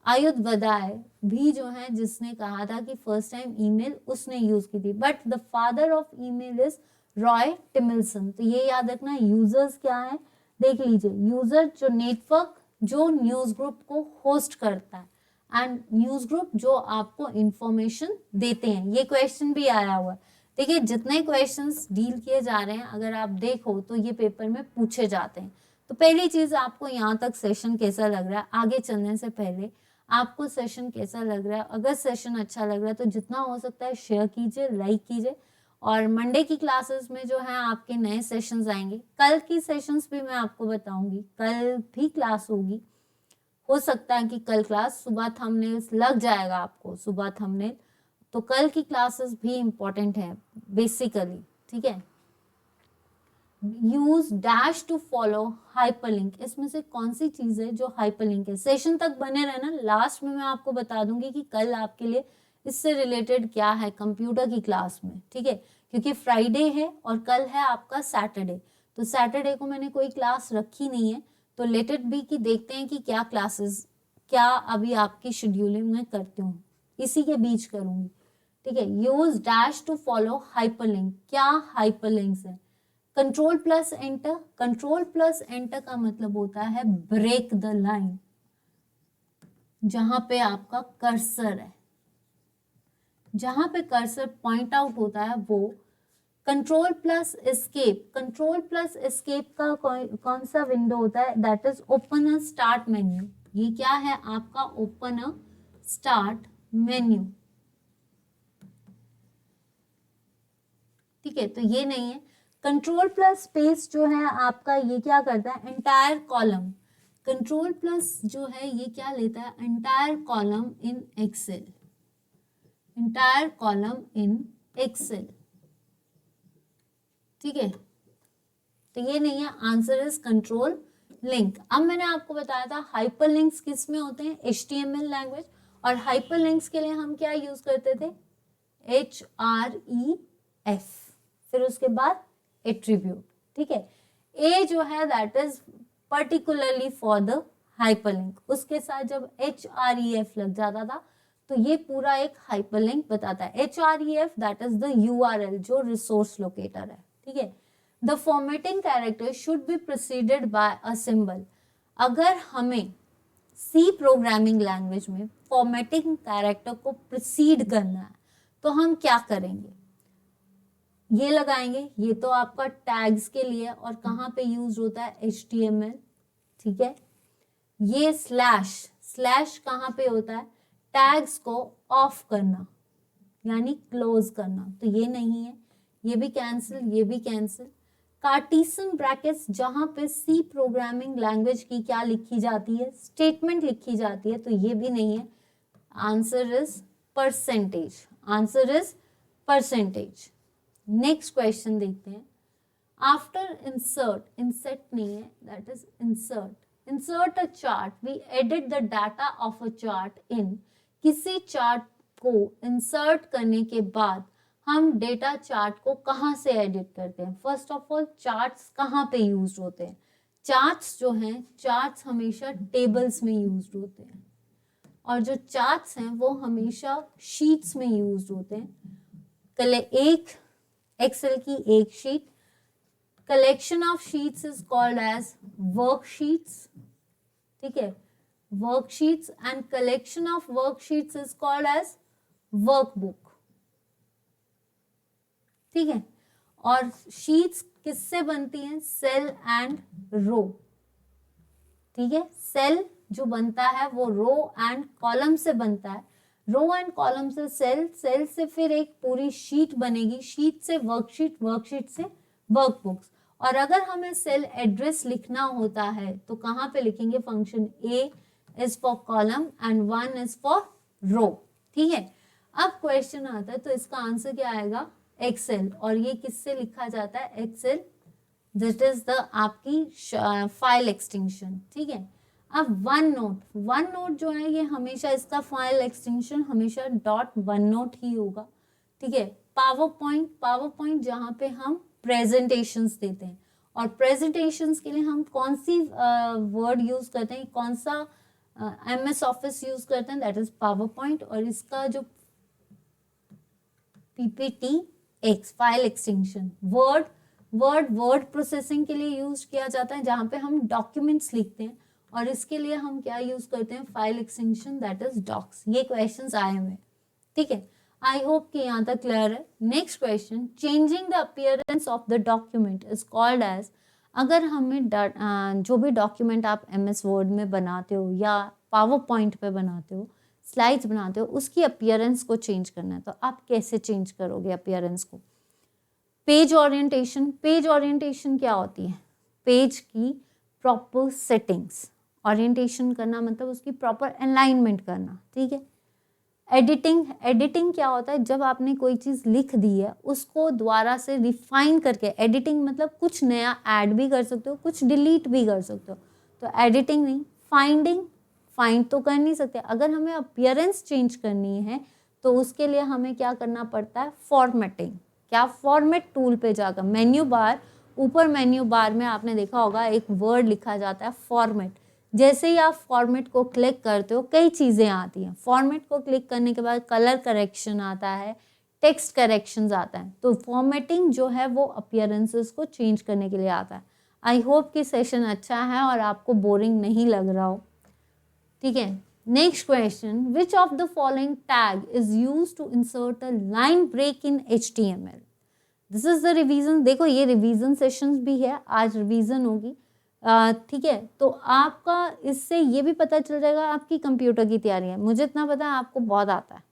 आयुध वदाय भी जो है जिसने कहा था कि फर्स्ट टाइम ईमेल उसने यूज की थी, but the father of email is Roy Tomlinson. तो ये याद रखना। यूजर्स क्या है? देख लीजिए, यूजर जो नेटवर्क जो न्यूज ग्रुप को होस्ट करता है, एंड न्यूज ग्रुप जो आपको इंफॉर्मेशन देते हैं। ये क्वेश्चन भी आया हुआ है। देखिए जितने क्वेश्चंस डील किए जा रहे हैं, अगर आप देखो तो ये पेपर में पूछे जाते हैं। तो पहली चीज, आपको यहाँ तक सेशन कैसा लग रहा है? आगे चलने से पहले आपको सेशन कैसा लग रहा है? अगर सेशन अच्छा लग रहा है तो जितना हो सकता है शेयर कीजिए, लाइक कीजिए। और मंडे की क्लासेस में जो है आपके नए सेशंस आएंगे। कल की सेशंस भी मैं आपको बताऊंगी, कल भी क्लास होगी। हो सकता है कि कल क्लास सुबह थंबनेल्स लग जाएगा आपको, सुबह थंबनेल। तो कल की क्लासेस भी इंपॉर्टेंट है बेसिकली, ठीक है। Use dash to follow hyperlink. इसमें से कौन सी चीज है जो हाइपरलिंक है? सेशन तक बने रहना, लास्ट में मैं आपको बता दूंगी कि कल आपके लिए इससे रिलेटेड क्या है कंप्यूटर की क्लास में, ठीक है। क्योंकि फ्राइडे है और कल है आपका सैटरडे, तो सैटरडे को मैंने कोई क्लास रखी नहीं है। तो लेट इट बी कि देखते हैं कि क्या क्लासेस, क्या अभी आपकी शेड्यूलिंग में करती हूँ, इसी के बीच करूंगी, ठीक है। Use dash to follow hyperlink. क्या हाइपरलिंक्स है? Control plus enter. Control plus enter का मतलब होता है ब्रेक द लाइन, जहां पे आपका कर्सर है, जहां पे कर्सर पॉइंट आउट होता है वो। Control plus escape. Control plus escape का कौन सा विंडो होता है? That is open a start menu. ये क्या है आपका? ओपन अ स्टार्ट मेन्यू, ठीक है। तो ये नहीं है। कंट्रोल प्लस स्पेस जो है आपका, ये क्या करता है? Entire column. कंट्रोल प्लस जो है ये क्या लेता है? Entire column in Excel, entire column in Excel, ठीक है। तो ये नहीं है। Answer is control link. अब मैंने आपको बताया था हाइपरलिंक्स किस में होते हैं? HTML language. और हाइपरलिंक्स के लिए हम क्या यूज करते थे? HREF, फिर उसके बाद एट्रीब्यूट, ठीक है। ए जो है that is particularly for the hyperlink. उसके साथ जब HREF लग जाता था तो ये पूरा एक हाइपरलिंक बताता है। HREF that is the URL जो रिसोर्स लोकेटर है, ठीक है। The formatting character should be preceded by a symbol. अगर हमें सी प्रोग्रामिंग लैंग्वेज में फॉर्मेटिंग कैरेक्टर को प्रिसीड करना है तो हम क्या करेंगे? ये लगाएंगे। ये तो आपका टैग्स के लिए, और कहाँ पे यूज होता है? HTML, ठीक है। ये स्लैश, स्लैश कहाँ पे होता है? टैग्स को ऑफ करना यानी क्लोज करना, तो ये नहीं है, ये भी कैंसिल, ये भी कैंसिल। कार्टेशियन ब्रैकेट्स जहां पे सी प्रोग्रामिंग लैंग्वेज की क्या लिखी जाती है, स्टेटमेंट लिखी जाती है, तो ये भी नहीं है। Answer is percentage, answer is percentage. Next question देखते हैं। आफ्टर इंसर्ट, इंसर्ट नहीं है, that is insert. Insert a chart, we edit the data of a chart in. किसी चार्ट को इंसर्ट करने के बाद हम डेटा चार्ट को कहाँ से एडिट करते हैं? फर्स्ट ऑफ ऑल चार्ट्स कहाँ पे यूज होते हैं? चार्ट्स जो हैं, चार्ट्स हमेशा टेबल्स में यूज होते हैं, और जो चार्ट्स हैं वो हमेशा शीट्स में यूज होते हैं। एक एक्सेल की एक sheet, collection of sheets is called as worksheets, ठीक है, worksheets, and collection of worksheets is called as workbook, ठीक है। और शीट्स किससे बनती हैं? सेल एंड रो, ठीक है, सेल जो बनता है वो रो एंड कॉलम से बनता है, रो एंड कॉलम से सेल, सेल से फिर एक पूरी शीट बनेगी, शीट से वर्कशीट, वर्कशीट से वर्कबुक्स। और अगर हमें सेल एड्रेस लिखना होता है तो कहाँ पे लिखेंगे? Function A is for column and 1 is for row, ठीक है। अब क्वेश्चन आता है तो इसका आंसर क्या आएगा? एक्सेल। और ये किससे लिखा जाता है? एक्सेल, दिस इज द आपकी फाइल एक्सटेंशन, ठीक है। अब वन नोट, वन नोट जो है ये हमेशा इसका फाइल एक्सटेंशन हमेशा डॉट वन नोट ही होगा, ठीक है। पावर पॉइंट, पावर पॉइंट जहाँ पे हम प्रेजेंटेशंस देते हैं, और प्रेजेंटेशंस के लिए हम कौन सी वर्ड यूज करते हैं, कौन सा MS ऑफिस यूज करते हैं, दैट इज पावर पॉइंट। और इसका जो PPTX file extension, word processing के लिए यूज किया जाता है, जहाँ पे हम डॉक्यूमेंट्स लिखते हैं, और इसके लिए हम क्या यूज करते हैं? File extension, that is docs. ये क्वेश्चंस आए हुए, ठीक है। आई होप कि यहाँ तक क्लियर है। Next question, changing the appearance of the document is called as. अगर हमें जो भी डॉक्यूमेंट आप MS वर्ड में बनाते हो या पावर पॉइंट पे बनाते हो, स्लाइड्स बनाते हो, उसकी अपीयरेंस को चेंज करना है, तो आप कैसे चेंज करोगे अपीयरेंस को? पेज ओरिएंटेशन, पेज ओरिएंटेशन क्या होती है? पेज की प्रॉपर सेटिंग्स, ओरिएंटेशन करना मतलब उसकी प्रॉपर अलाइनमेंट करना, ठीक है। एडिटिंग, एडिटिंग क्या होता है? जब आपने कोई चीज़ लिख दी है उसको दोबारा से रिफाइन करके, एडिटिंग मतलब कुछ नया ऐड भी कर सकते हो, कुछ डिलीट भी कर सकते हो, तो एडिटिंग नहीं। फाइंडिंग, फाइंड तो कर नहीं सकते, अगर हमें अपीयरेंस चेंज करनी है तो उसके लिए हमें क्या करना पड़ता है? फॉर्मेटिंग। क्या? फॉर्मेट टूल पे जाकर मेन्यू बार, ऊपर मेन्यू बार में आपने देखा होगा एक वर्ड लिखा जाता है फॉर्मेट। जैसे ही आप फॉर्मेट को क्लिक करते हो कई चीज़ें आती हैं, फॉर्मेट को क्लिक करने के बाद कलर करेक्शन आता है, टेक्स्ट करेक्शंस आता है, तो फॉर्मेटिंग जो है वो अपीयरेंसेस को चेंज करने के लिए आता है। आई होप कि सेशन अच्छा है और आपको बोरिंग नहीं लग रहा हो, ठीक है। Next question, which of the following tag is used to insert a line break in HTML? This is the revision. देखो ये रिवीजन सेशंस भी है, आज रिवीजन होगी, ठीक है। तो आपका इससे ये भी पता चल जाएगा आपकी कंप्यूटर की तैयारी है। मुझे इतना पता है आपको बहुत आता है,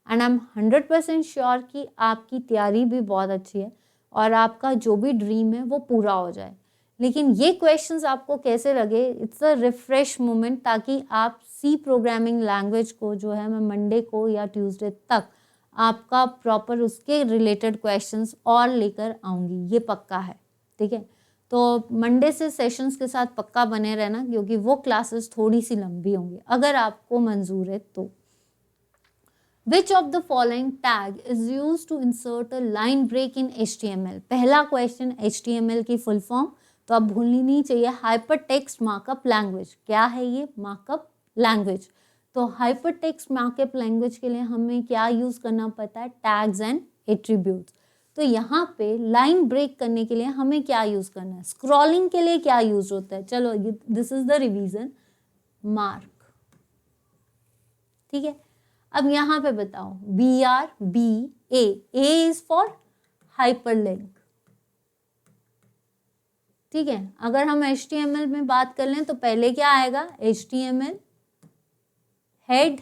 एंड आई एम 100% श्योर कि आपकी तैयारी भी बहुत अच्छी है और आपका जो भी ड्रीम है वो पूरा हो जाए। लेकिन ये क्वेश्चंस आपको कैसे लगे? इट्स अ रिफ्रेश मोमेंट, ताकि आप सी प्रोग्रामिंग लैंग्वेज को जो है मैं मंडे को या ट्यूसडे तक आपका प्रॉपर उसके रिलेटेड क्वेश्चंस और लेकर आऊँगी, ये पक्का है, ठीक है। तो मंडे से सेशंस के साथ पक्का बने रहना, क्योंकि वो क्लासेस थोड़ी सी लंबी होंगी अगर आपको मंजूर है तो। Which of the following tag is used to insert a line break in HTML? पहला क्वेश्चन HTML की फुल फॉर्म तो आप भूलनी नहीं चाहिए, हाइपर टेक्स्ट मार्कअप लैंग्वेज। क्या है ये? Markup language. तो हाइपर टेक्स्ट मार्कअप लैंग्वेज के लिए हमें क्या यूज करना पड़ता है? Tags and attributes. तो यहाँ पे लाइन ब्रेक करने के लिए हमें क्या यूज करना है? स्क्रॉलिंग के लिए क्या यूज होता है? चलो this is the revision, mark, ठीक है। अब यहाँ पे बताओ, BRBA, A is for hyperlink, ठीक है। अगर हम HTML में बात कर लें तो पहले क्या आएगा? HTML head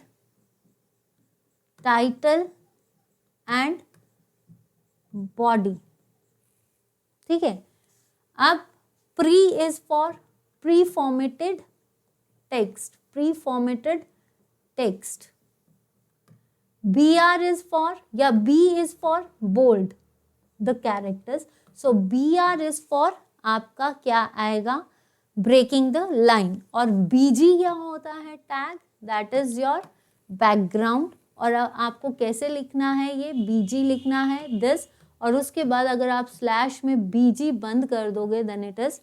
title and body, ठीक है। अब pre is for pre formatted text, pre formatted text. BR is for या B is for bold the characters, so BR is for आपका क्या आएगा, breaking the line। और BG क्या होता है, tag, that is your background। और आपको कैसे लिखना है, ये BG लिखना है this, और उसके बाद अगर आप स्लैश में BG बंद कर दोगे देन इट इज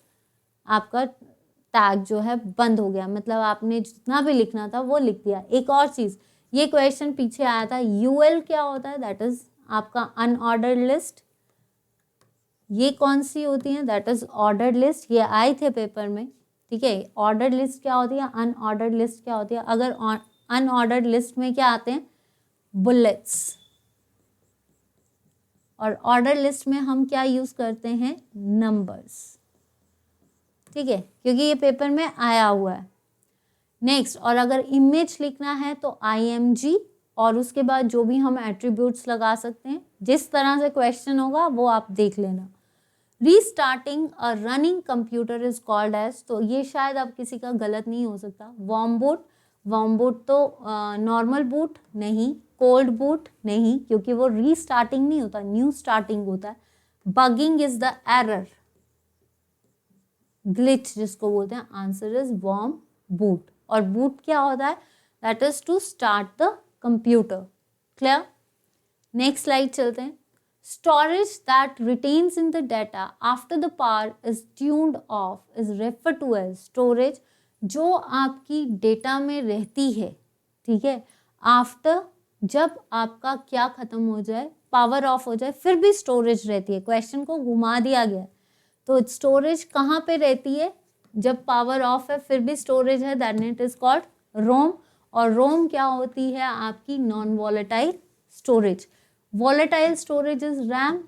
आपका टैग जो है बंद हो गया, मतलब आपने जितना भी लिखना था वो लिख दिया। एक और चीज, ये क्वेश्चन पीछे आया था, UL क्या होता है, दैट इज आपका अनऑर्डर्ड लिस्ट। ये कौन सी होती है, दैट इज ऑर्डर्ड लिस्ट, ये आए थे पेपर में, ठीक है। ऑर्डर्ड लिस्ट क्या होती है, अनऑर्डर्ड लिस्ट क्या होती है। अगर अनऑर्डर्ड लिस्ट में क्या आते हैं, बुलेट्स, और ऑर्डर लिस्ट में हम क्या यूज करते हैं, नंबर्स, ठीक है, क्योंकि ये पेपर में आया हुआ है। नेक्स्ट, और अगर इमेज लिखना है तो IMG, और उसके बाद जो भी हम एट्रीब्यूट्स लगा सकते हैं, जिस तरह से क्वेश्चन होगा वो आप देख लेना। Restarting a running computer is called as, तो ये शायद अब किसी का गलत नहीं हो सकता, वार्म बूट। वार्म बूट तो नॉर्मल बूट नहीं, कोल्ड बूट नहीं, क्योंकि वो रीस्टार्टिंग नहीं होता, न्यू स्टार्टिंग होता है। Bugging is the error, glitch जिसको बोलते हैं, आंसर इज वार्म बूट। और बूट क्या होता है, that is to start the computer. Clear, next slide चलते हैं। Storage that retains in the data after the power is turned off is refer to as, storage जो आपकी data में रहती है, ठीक है, आफ्टर, जब आपका क्या खत्म हो जाए, पावर ऑफ हो जाए, फिर भी स्टोरेज रहती है। क्वेश्चन को घुमा दिया गया, तो स्टोरेज कहाँ पे रहती है, जब पावर ऑफ है फिर भी स्टोरेज है, दैट इट इज कॉल्ड रोम। और रोम क्या होती है, आपकी non volatile storage. Volatile storage is RAM,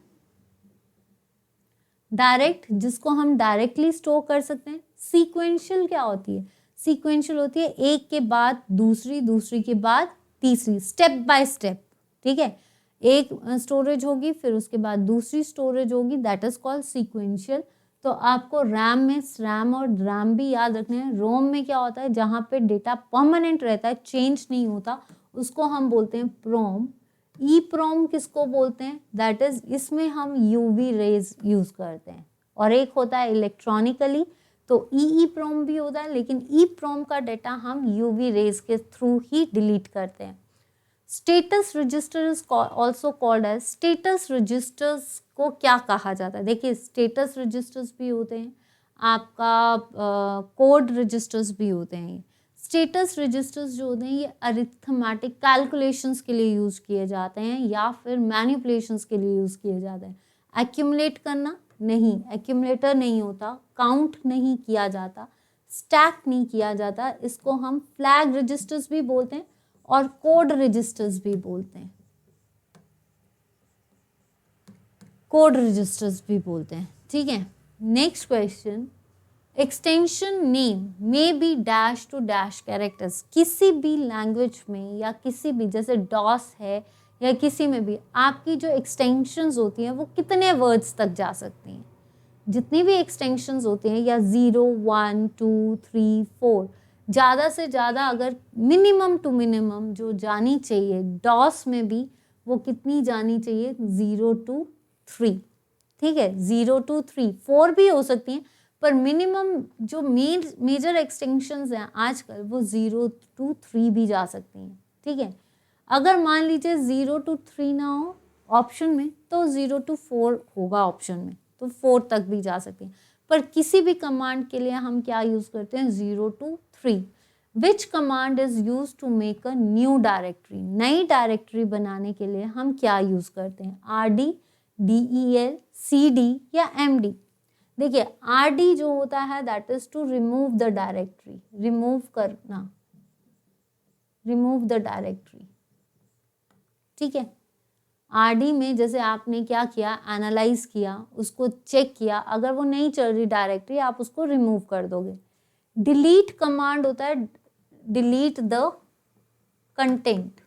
direct जिसको हम डायरेक्टली स्टोर कर सकते हैं। सीक्वेंशियल क्या होती है, सीक्वेंशियल होती है एक के बाद दूसरी, दूसरी के बाद तीसरी, स्टेप बाय स्टेप, ठीक है। एक स्टोरेज होगी फिर उसके बाद दूसरी स्टोरेज होगी, दैट इज कॉल्ड सीक्वेंशियल। तो आपको रैम में रैम और रैम भी याद रखने हैं। रोम में क्या होता है, जहाँ पे डेटा परमानेंट रहता है, चेंज नहीं होता, उसको हम बोलते हैं प्रोम। ई प्रोम किसको बोलते हैं, दैट इज, इसमें हम UV रेज यूज करते हैं। और एक होता है इलेक्ट्रॉनिकली, तो ई प्रोम भी होता है, लेकिन ई प्रोम का डेटा हम UV रेज के थ्रू ही डिलीट करते हैं। Status register is also called as, status registers को क्या कहा जाता है, देखिए स्टेटस रजिस्टर्स भी होते हैं, आपका कोड रजिस्टर्स भी होते हैं। स्टेटस रजिस्टर्स जो होते हैं ये अरिथमेटिक कैलकुलेशंस के लिए यूज किए जाते हैं या फिर मैनिपुलेशंस के लिए यूज किए जाते हैं। एक्यूमुलेट करना नहीं, एक्यूमुलेटर नहीं होता, काउंट नहीं किया जाता, स्टैक नहीं किया जाता, इसको हम फ्लैग रजिस्टर्स भी बोलते हैं और कोड रजिस्टर्स भी बोलते हैं, कोड रजिस्टर्स भी बोलते हैं, ठीक है। Next question, extension name may be dash to dash characters, किसी भी लैंग्वेज में या किसी भी, जैसे डॉस है या किसी में भी, आपकी जो एक्सटेंशंस होती हैं वो कितने वर्ड्स तक जा सकती हैं, जितनी भी एक्सटेंशंस होती हैं, या 0 1 2 3 4, ज़्यादा से ज़्यादा अगर मिनिमम टू मिनिमम जो जानी चाहिए डॉस में भी, वो कितनी जानी चाहिए, 0 to 3, ठीक है, 0 to 3, 4 भी हो सकती हैं, पर मिनिमम जो मेजर एक्सटेंशंस हैं आजकल वो 0 to 3 भी जा सकती हैं, ठीक है। अगर मान लीजिए 0 to 3 ना हो ऑप्शन में, तो 0 to 4 होगा ऑप्शन में, तो 4 तक भी जा सकती हैं। पर किसी भी कमांड के लिए हम क्या यूज करते हैं, 0 to 3। Which command is use to make a new directory, नई डायरेक्टरी बनाने के लिए हम क्या यूज करते हैं, RD, DEL, CD या MD। देखिए RD जो होता है that is to remove the directory, remove करना, रिमूव द डायरेक्टरी, ठीक है। RD में जैसे आपने क्या किया, एनालाइज किया, उसको चेक किया, अगर वो नहीं चल रही डायरेक्टरी आप उसको रिमूव कर दोगे। डिलीट कमांड होता है, डिलीट द कंटेंट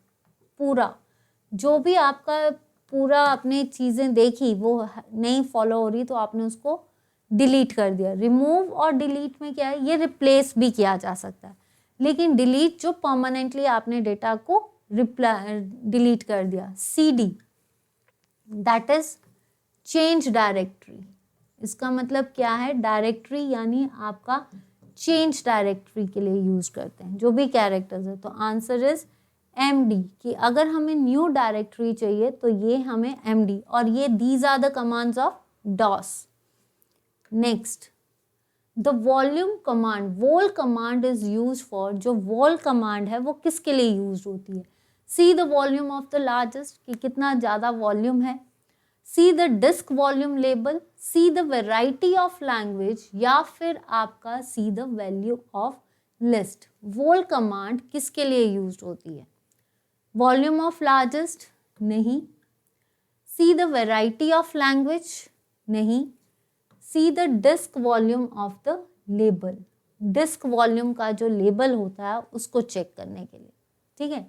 पूरा, जो भी आपका पूरा आपने चीज़ें देखी वो नहीं फॉलो हो रही तो आपने उसको डिलीट कर दिया। रिमूव और डिलीट में क्या है, ये रिप्लेस भी किया जा सकता है, लेकिन डिलीट जो परमानेंटली आपने डेटा को डिलीट कर दिया। CD that is change directory. इसका मतलब क्या है, डायरेक्टरी यानी आपका चेंज डायरेक्टरी के लिए यूज करते हैं जो भी कैरेक्टर्स है। तो आंसर इज MD कि अगर हमें न्यू डायरेक्टरी चाहिए तो ये हमें MD, और ये these are the commands of DOS। Next the volume command, vol command is use for, जो वॉल कमांड है वो किसके लिए यूज होती है? See the volume of the largest कि कितना ज़्यादा वॉल्यूम है, see the disk volume label, see the variety of language, या फिर आपका see the value of list. Vol command किसके लिए यूज होती है? वॉल्यूम ऑफ लार्जेस्ट नहीं, see the variety of language नहीं, see the disk volume of the label, disk volume का जो लेबल होता है उसको चेक करने के लिए। ठीक है,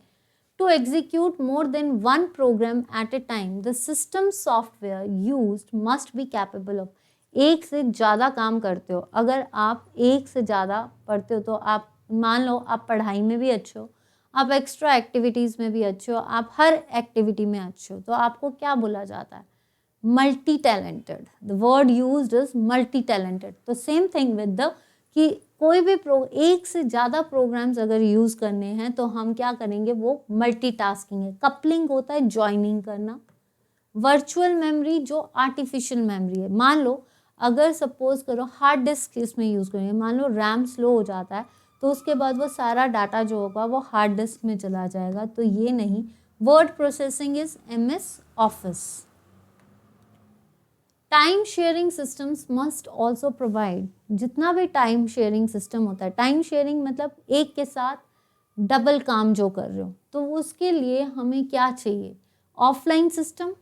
to execute more than one program at a time the system software used must be capable of. एक से ज़्यादा काम करते हो, अगर आप एक से ज़्यादा पढ़ते हो तो आप मान लो आप पढ़ाई में भी अच्छे हो, आप एक्स्ट्रा एक्टिविटीज़ में भी अच्छे हो, आप हर एक्टिविटी में अच्छे हो, तो आपको क्या बोला जाता है? Multi talented. The word used is multi talented. तो सेम थिंग विद द कि कोई भी एक से ज़्यादा प्रोग्राम्स अगर यूज़ करने हैं तो हम क्या करेंगे, वो मल्टीटास्किंग है। कपलिंग होता है ज्वाइनिंग करना। वर्चुअल मेमोरी जो आर्टिफिशियल मेमोरी है, मान लो अगर सपोज करो हार्ड डिस्क इसमें यूज़ करेंगे, मान लो रैम स्लो हो जाता है तो उसके बाद वो सारा डाटा जो होगा वो हार्ड डिस्क में चला जाएगा, तो ये नहीं। Word processing is MS office. Time sharing systems must also provide, जितना भी टाइम शेयरिंग सिस्टम होता है, टाइम शेयरिंग मतलब एक के साथ डबल काम जो कर रहे हो, तो उसके लिए हमें क्या चाहिए? Offline system,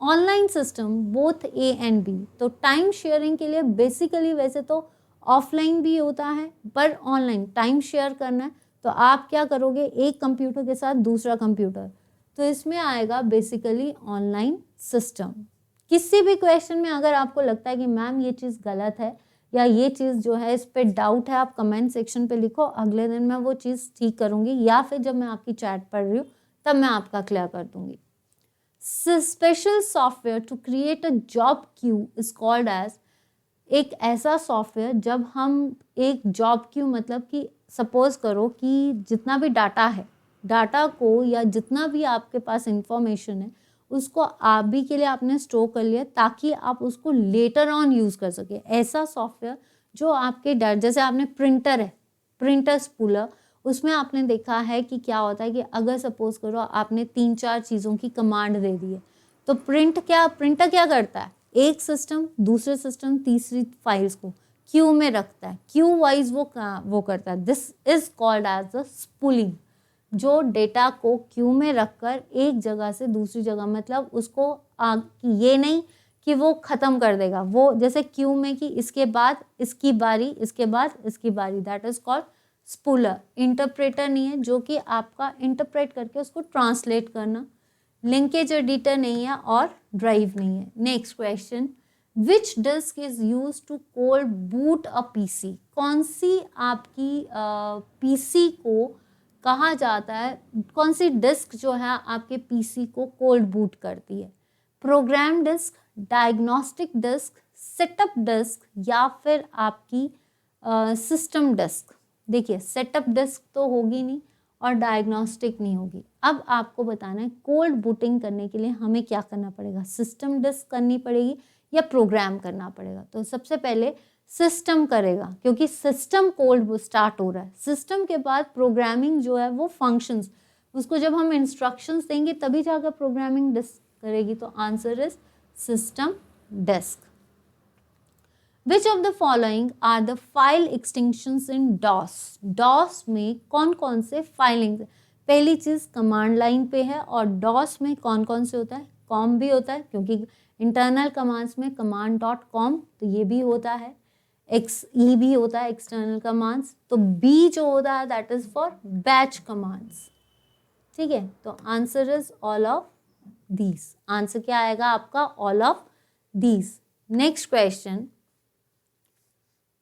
online system, both A and B। तो टाइम शेयरिंग के लिए बेसिकली वैसे तो ऑफलाइन भी होता है, पर ऑनलाइन टाइम शेयर करना है तो आप क्या करोगे, एक कंप्यूटर के साथ दूसरा कंप्यूटर, तो इसमें आएगा बेसिकली ऑनलाइन सिस्टम। किसी भी क्वेश्चन में अगर आपको लगता है कि मैम ये चीज़ गलत है या ये चीज़ जो है इस पर डाउट है, आप कमेंट सेक्शन पे लिखो, अगले दिन मैं वो चीज़ ठीक करूँगी, या फिर जब मैं आपकी चैट पढ़ रही हूँ तब मैं आपका क्लियर कर दूँगी। Special software to create a job queue is called as, एक ऐसा सॉफ्टवेयर जब हम एक जॉब क्यू, मतलब कि सपोज करो कि जितना भी डाटा है, डाटा को या जितना भी आपके पास इंफॉर्मेशन है उसको आप भी के लिए आपने स्टोर कर लिया ताकि आप उसको लेटर ऑन यूज़ कर सके। ऐसा सॉफ्टवेयर जो आपके जैसे आपने प्रिंटर है, प्रिंटर स्पूलर, उसमें आपने देखा है कि क्या होता है कि अगर सपोज करो आपने 3-4 चीज़ों की कमांड दे दी है तो प्रिंटर क्या करता है, एक सिस्टम दूसरे सिस्टम तीसरी फाइल्स को क्यू में रखता है, क्यू वाइज वो करता है। This is called as the spooling, जो डेटा को क्यू में रखकर एक जगह से दूसरी जगह, मतलब उसको ये नहीं कि वो ख़त्म कर देगा, वो जैसे क्यू में कि इसके बाद इसकी बारी, इसके बाद इसकी बारी, that is called spooler. Interpreter नहीं है जो कि आपका इंटरप्रेट करके उसको ट्रांसलेट करना, लिंकेज एडिटर नहीं है और ड्राइव नहीं है। Next question, which disk is use to cold boot a PC, कौन सी आपकी पीसी को कहा जाता है, कौन सी डिस्क जो है आपके पीसी को कोल्ड बूट करती है? Program disk, diagnostic disk, setup disk, या फिर आपकी सिस्टम डिस्क। देखिए सेटअप डिस्क तो होगी नहीं और डायग्नोस्टिक नहीं होगी। अब आपको बताना है कोल्ड बूटिंग करने के लिए हमें क्या करना पड़ेगा, सिस्टम डिस्क करनी पड़ेगी या प्रोग्राम करना पड़ेगा? तो सबसे पहले सिस्टम करेगा क्योंकि सिस्टम कोल्ड स्टार्ट हो रहा है। सिस्टम के बाद प्रोग्रामिंग जो है वो फंक्शंस, उसको जब हम इंस्ट्रक्शंस देंगे तभी जाकर प्रोग्रामिंग डिस्क करेगी। तो answer is system disk. Which of the following are the file extensions in DOS? DOS में कौन कौन से फाइलिंग, पहली चीज़ कमांड लाइन पे है, और DOS में कौन कौन से होता है, कॉम भी होता है क्योंकि इंटरनल कमांड्स में command.com, तो ये भी होता है, XE भी होता है एक्सटर्नल कमांड्स, तो B जो होता है that is for batch commands. ठीक है, तो answer is all of these. आंसर क्या आएगा आपका? All of these. Next question,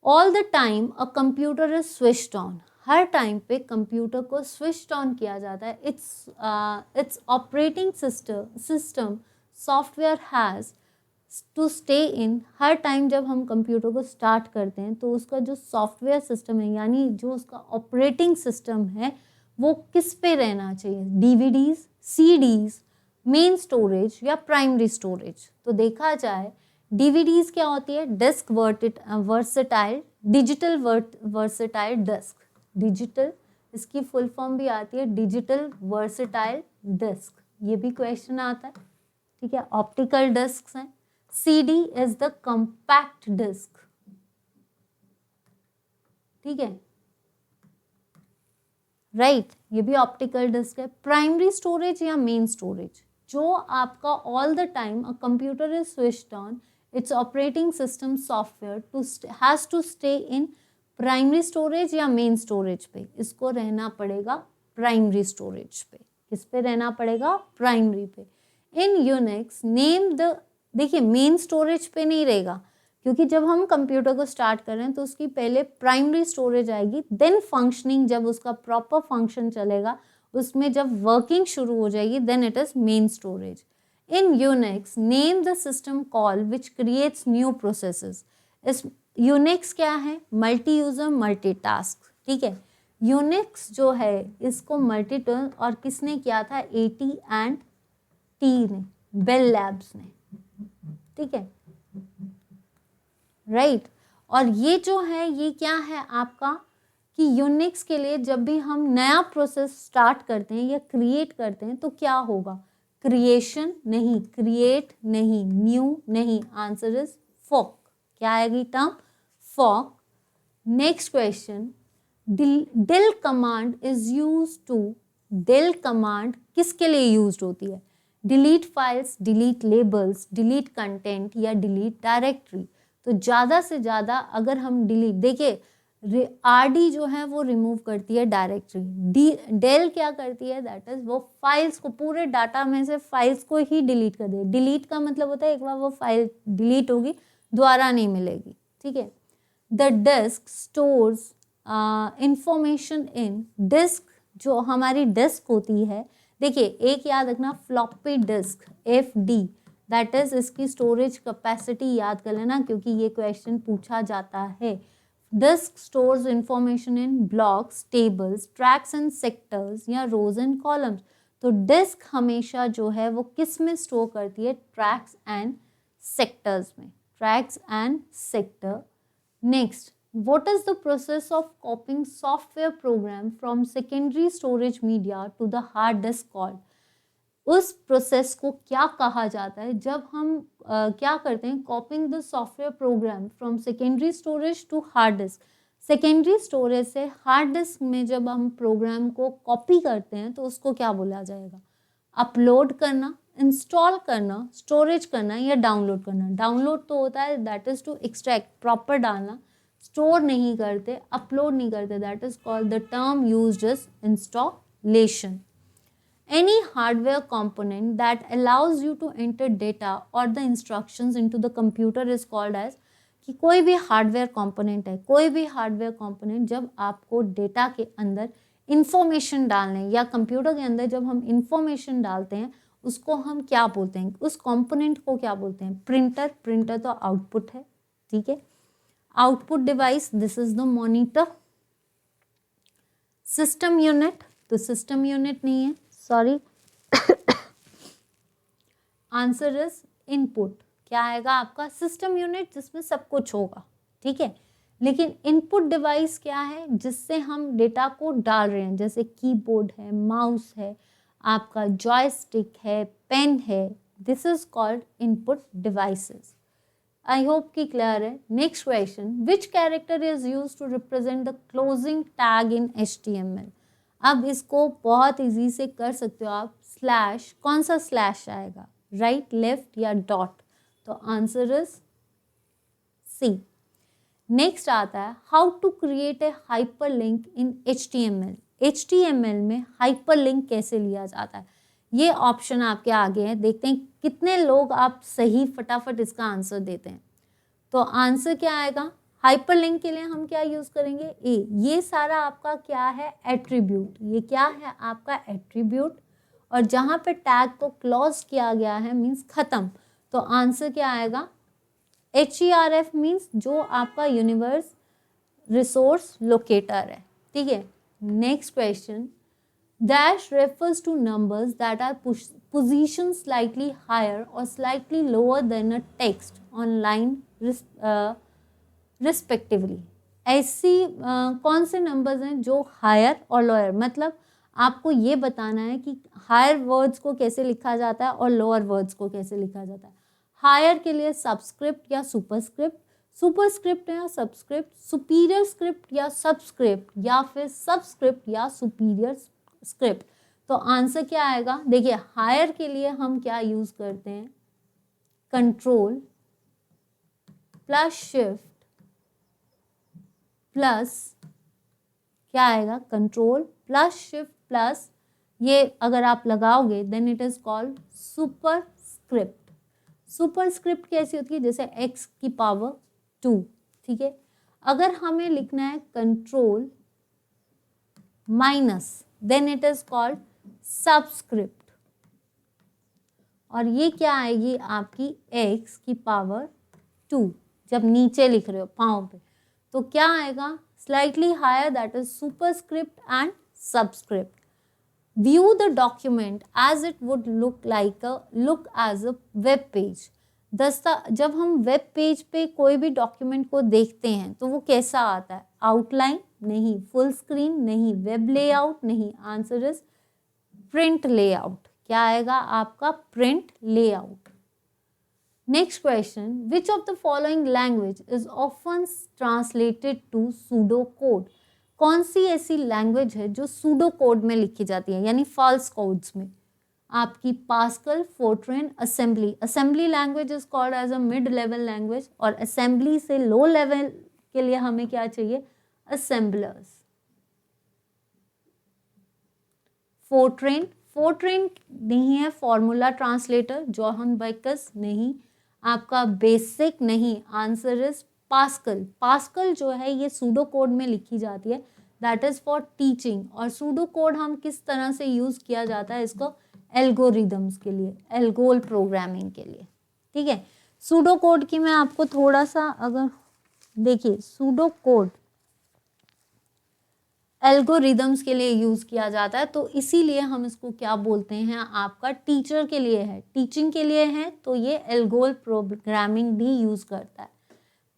all the time a computer is switched on. हर टाइम पे कंप्यूटर को स्विच्ड ऑन किया जाता है। It's operating system software has to stay in. हर टाइम जब हम कंप्यूटर को स्टार्ट करते हैं तो उसका जो सॉफ्टवेयर सिस्टम है, यानी जो उसका ऑपरेटिंग सिस्टम है, वो किस पे रहना चाहिए? डीवीडीज, सीडीज, मेन स्टोरेज या प्राइमरी स्टोरेज? तो देखा जाए, डीवीडीज क्या होती है? Disk versatile digital versatile disk. Digital, इसकी फुल फॉर्म भी आती है डिजिटल वर्सेटाइल डिस्क, ये भी क्वेश्चन आता है। ठीक है, ऑप्टिकल डिस्क हैं। CD is the compact disk. ठीक है, राइट, ये भी ऑप्टिकल डिस्क है। प्राइमरी स्टोरेज या मेन स्टोरेज? जो आपका all the time a computer is switched on, it's operating system software to has to stay in primary storage या main storage पे? इसको रहना पड़ेगा प्राइमरी स्टोरेज पे। किस पे रहना पड़ेगा? प्राइमरी पे। इन यूनिक्स नेम द, देखिए मेन स्टोरेज पे नहीं रहेगा, क्योंकि जब हम कंप्यूटर को स्टार्ट कर रहे हैं तो उसकी पहले प्राइमरी स्टोरेज आएगी, देन फंक्शनिंग, जब उसका प्रॉपर फंक्शन चलेगा, उसमें जब वर्किंग शुरू हो जाएगी, then it is main storage. In Unix name the system call which creates new processes. इस यूनिक्स क्या है? Multi user multitask. ठीक है, यूनिक्स जो है इसको मल्टी, और किसने किया था? AT एंड T ने, बेल लैब्स ने। ठीक है, राइट। और ये जो है, ये क्या है आपका, कि यूनिक्स के लिए जब भी हम नया प्रोसेस स्टार्ट करते हैं या क्रिएट करते हैं तो क्या होगा? क्रिएशन नहीं, क्रिएट नहीं, न्यू नहीं। Answer is fork. क्या आएगी term? Fork. Next question, del command is use to. Del command किसके लिए यूज होती है? Delete files, delete labels, delete content या डिलीट डायरेक्टरी? तो ज़्यादा से ज़्यादा अगर हम डिलीट, देखिए RD जो है वो रिमूव करती है डायरेक्टरी, डेल क्या करती है? दैट इज वो फाइल्स को, पूरे डाटा में से फाइल्स को ही डिलीट कर दे। डिलीट का मतलब होता है एक बार वो फाइल डिलीट होगी, दोबारा नहीं मिलेगी। ठीक है, the disk stores information in. Disk, जो हमारी डिस्क होती है, देखिए एक याद रखना, floppy disk FD, that is इसकी स्टोरेज कैपेसिटी याद कर लेना, क्योंकि ये क्वेश्चन पूछा जाता है। Disk stores information in blocks, tables, tracks and sectors या रोज एंड कॉलम्स? तो डिस्क हमेशा जो है वो किस में स्टोर करती है? ट्रैक्स एंड सेक्टर्स में, tracks and sector. Next, what is the process of copying software program from secondary storage media to the hard disk called? उस प्रोसेस को क्या कहा जाता है जब हम क्या करते हैं? Copying the software program from secondary storage to hard disk. Secondary storage से हार्ड डिस्क में जब हम प्रोग्राम को कॉपी करते हैं तो उसको क्या बोला जाएगा? अपलोड करना, इंस्टॉल करना, स्टोरेज करना या डाउनलोड करना? डाउनलोड तो होता है, that is to extract, proper डालना। स्टोर नहीं करते, अपलोड नहीं करते, that is called the term used is installation. Any hardware component that allows you to enter data or the instructions into the computer is called as, कि कोई भी hardware component है, कोई भी हार्डवेयर कंपोनेंट जब आपको डेटा के अंदर इंफॉर्मेशन डालने, या कंप्यूटर के अंदर जब हम इंफॉर्मेशन डालते हैं, उसको हम क्या बोलते हैं? उस कंपोनेंट को क्या बोलते हैं? प्रिंटर। प्रिंटर तो आउटपुट है। ठीक है, output device, this is the monitor. System unit, तो सिस्टम यूनिट नहीं है, सॉरी। Answer is input. क्या आएगा आपका? सिस्टम यूनिट, जिसमें सब कुछ होगा। ठीक है, लेकिन इनपुट डिवाइस क्या है? जिससे हम डेटा को डाल रहे हैं, जैसे कीबोर्ड है, माउस है, आपका जॉयस्टिक है, पेन है, this is called input devices. I hope कि क्लियर है। Next question, which character is use to represent the closing tag in HTML? अब इसको बहुत इजी से कर सकते हो आप। स्लैश, कौन सा स्लैश आएगा? राइट, लेफ्ट या डॉट? तो आंसर इज C। नेक्स्ट आता है, how to create a hyperlink in HTML? HTML में हाइपरलिंक कैसे लिया जाता है, ये ऑप्शन आपके आगे है। देखते हैं कितने लोग आप सही फटाफट इसका आंसर देते हैं। तो आंसर क्या आएगा, हाइपरलिंक के लिए हम क्या यूज करेंगे, ए। ये सारा आपका क्या है, एट्रीब्यूट। ये क्या है आपका एट्रीब्यूट, और जहां पे टैग को क्लोज किया गया है मीन्स खत्म, तो आंसर क्या आएगा, HERF मीन्स जो आपका यूनिवर्स रिसोर्स लोकेटर है। ठीक है, next question, dash refers to numbers that are positioned slightly higher or slightly lower than a text on line respectively। ऐसी कौन से नंबर्स हैं जो हायर और लोअर, मतलब आपको ये बताना है कि हायर वर्ड्स को कैसे लिखा जाता है और लोअर वर्ड्स को कैसे लिखा जाता है। हायर के लिए सबस्क्रिप्ट या सुपरस्क्रिप्ट, सुपरस्क्रिप्ट या सबस्क्रिप्ट, सुपीरियर स्क्रिप्ट या सबस्क्रिप्ट, या फिर सबस्क्रिप्ट या सुपीरियर स्क्रिप्ट। तो आंसर क्या आएगा, देखिए हायर के लिए हम क्या यूज करते हैं, कंट्रोल प्लस शिफ्ट प्लस क्या आएगा, कंट्रोल प्लस शिफ्ट प्लस, ये अगर आप लगाओगे then it is called superscript. Superscript कैसी होती है, जैसे x की पावर 2। ठीक है, अगर हमें लिखना है control minus, then it is called subscript, और ये क्या आएगी आपकी x की पावर 2 जब नीचे लिख रहे हो पाँव पे, तो क्या आएगा, slightly higher, that is superscript and subscript. View the document as it would look as a web page. जब हम वेब पेज पे कोई भी डॉक्यूमेंट को देखते हैं तो वो कैसा आता है, आउटलाइन नहीं, फुल स्क्रीन नहीं, वेब लेआउट नहीं, आंसर इज प्रिंट लेआउट। क्या आएगा आपका, print layout. Next question, which of the following language is often translated to pseudo code. कौन सी ऐसी लैंग्वेज है जो सूडो कोड में लिखी जाती है, यानी फॉल्स कोड्स में, आपकी Pascal, Fortran, assembly. Assembly language is called as a mid level language, और असेंबली से लो लेवल के लिए हमें क्या चाहिए, असेंबलर्स। फोर्ट्रेन, फोर्ट्रेन नहीं है, फॉर्मूला ट्रांसलेटर, जॉहन बैकस नहीं, आपका बेसिक नहीं, आंसर इज पास्कल। पास्कल जो है ये सूडो कोड में लिखी जाती है, दैट इज फॉर टीचिंग। और सूडो कोड हम किस तरह से यूज किया जाता है इसको, एल्गोरिदम्स के लिए, एल्गोल प्रोग्रामिंग के लिए। ठीक है, सूडो कोड की मैं आपको थोड़ा सा, अगर देखिए सूडो कोड एल्गोरिदम्स के लिए यूज किया जाता है, तो इसीलिए हम इसको क्या बोलते हैं, आपका टीचर के लिए है, टीचिंग के लिए है, तो ये एल्गोल प्रोग्रामिंग भी यूज करता है।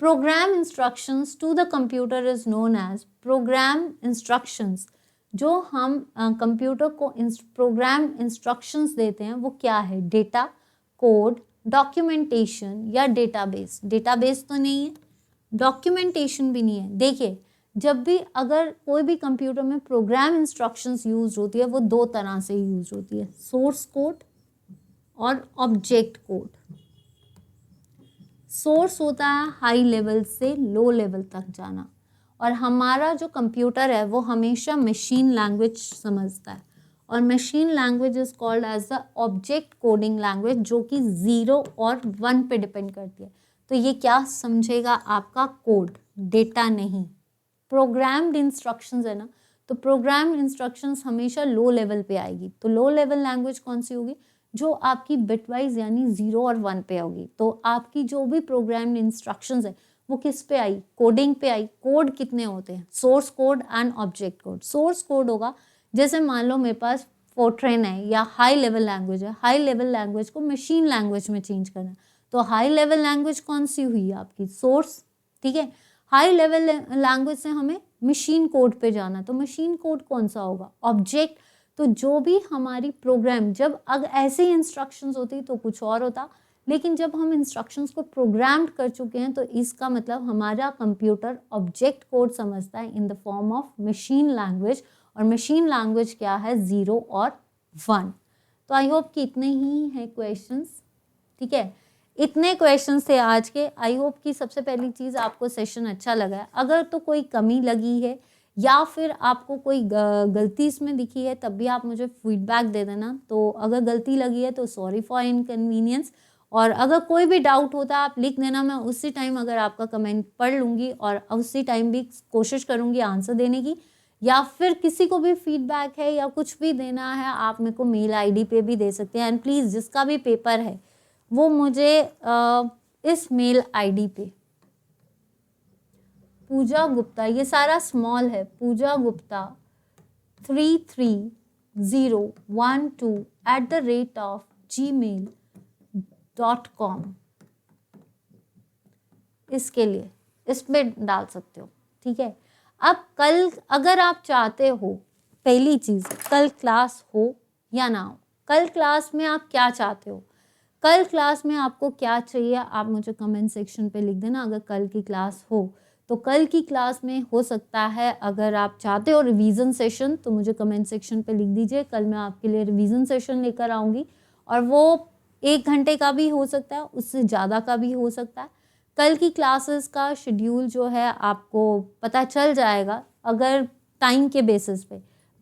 Program instructions to the computer is known as, program instructions जो हम कंप्यूटर को प्रोग्राम इंस्ट्रक्शंस देते हैं वो क्या है, डेटा, कोड, डॉक्यूमेंटेशन या डेटाबेस। डेटाबेस तो नहीं है, डॉक्यूमेंटेशन भी नहीं है। देखिए जब भी अगर कोई भी कंप्यूटर में प्रोग्राम इंस्ट्रक्शंस यूज होती है वो दो तरह से यूज होती है, सोर्स कोड और ऑब्जेक्ट कोड। सोर्स होता है हाई लेवल से लो लेवल तक जाना, और हमारा जो कंप्यूटर है वो हमेशा मशीन लैंग्वेज समझता है, और machine language is called as the object coding language, जो कि 0 और 1 पे डिपेंड करती है। तो ये क्या समझेगा आपका, कोड, डेटा नहीं। प्रोग्राम्ड इंस्ट्रक्शंस है ना, तो प्रोग्राम इंस्ट्रक्शंस हमेशा लो लेवल पे आएगी। तो लो लेवल लैंग्वेज कौन सी होगी, जो आपकी बिटवाइज यानी 0 और 1 पे होगी। तो आपकी जो भी प्रोग्राम्ड इंस्ट्रक्शंस है वो किस पे आई, कोडिंग पे आई। कोड कितने होते हैं, source code and object code. Source code होगा, जैसे मान लो मेरे पास फोर्ट्रेन है या हाई लेवल लैंग्वेज है, हाई लेवल लैंग्वेज को मशीन लैंग्वेज में चेंज करना, तो हाई लेवल लैंग्वेज कौन सी हुई आपकी, सोर्स। ठीक है, हाई लेवल लैंग्वेज से हमें मशीन कोड पे जाना, तो मशीन कोड कौन सा होगा, ऑब्जेक्ट। तो जो भी हमारी प्रोग्राम, जब अगर ऐसे ही इंस्ट्रक्शंस होती तो कुछ और होता, लेकिन जब हम इंस्ट्रक्शंस को प्रोग्राम्ड कर चुके हैं तो इसका मतलब हमारा कंप्यूटर ऑब्जेक्ट कोड समझता है in the form of machine language, और मशीन लैंग्वेज क्या है, 0 और 1। तो आई होप कि इतने ही हैं क्वेश्चंस। ठीक है, इतने क्वेश्चंस थे आज के। आई होप कि सबसे पहली चीज़ आपको सेशन अच्छा लगा है। अगर तो कोई कमी लगी है या फिर आपको कोई गलती इसमें दिखी है तब भी आप मुझे फीडबैक दे देना। तो अगर गलती लगी है तो सॉरी फॉर इनकन्वीनियंस, और अगर कोई भी डाउट होता है आप लिख देना, मैं उसी टाइम अगर आपका कमेंट पढ़ लूँगी और उसी टाइम भी कोशिश करूँगी आंसर देने की। या फिर किसी को भी फीडबैक है या कुछ भी देना है आप मेरे को मेल आईडी पे भी दे सकते हैं। एंड प्लीज़ जिसका भी पेपर है वो मुझे इस मेल आईडी पे पूजा गुप्ता, ये सारा स्मॉल है, पूजा गुप्ता 3312@gmail.com, इसके लिए इस पे डाल सकते हो, ठीक है। अब कल अगर आप चाहते हो, पहली चीज़ कल क्लास हो या ना हो, कल क्लास में आप क्या चाहते हो, कल क्लास में आपको क्या चाहिए आप मुझे कमेंट सेक्शन पे लिख देना। अगर कल की क्लास हो तो कल की क्लास में हो सकता है अगर आप चाहते हो रिवीजन सेशन तो मुझे कमेंट सेक्शन पे लिख दीजिए, कल मैं आपके लिए रिवीजन सेशन लेकर आऊँगी। और वो 1 घंटे का भी हो सकता है, उससे ज़्यादा का भी हो सकता है। कल की क्लासेस का शेड्यूल जो है आपको पता चल जाएगा अगर टाइम के बेसिस पे।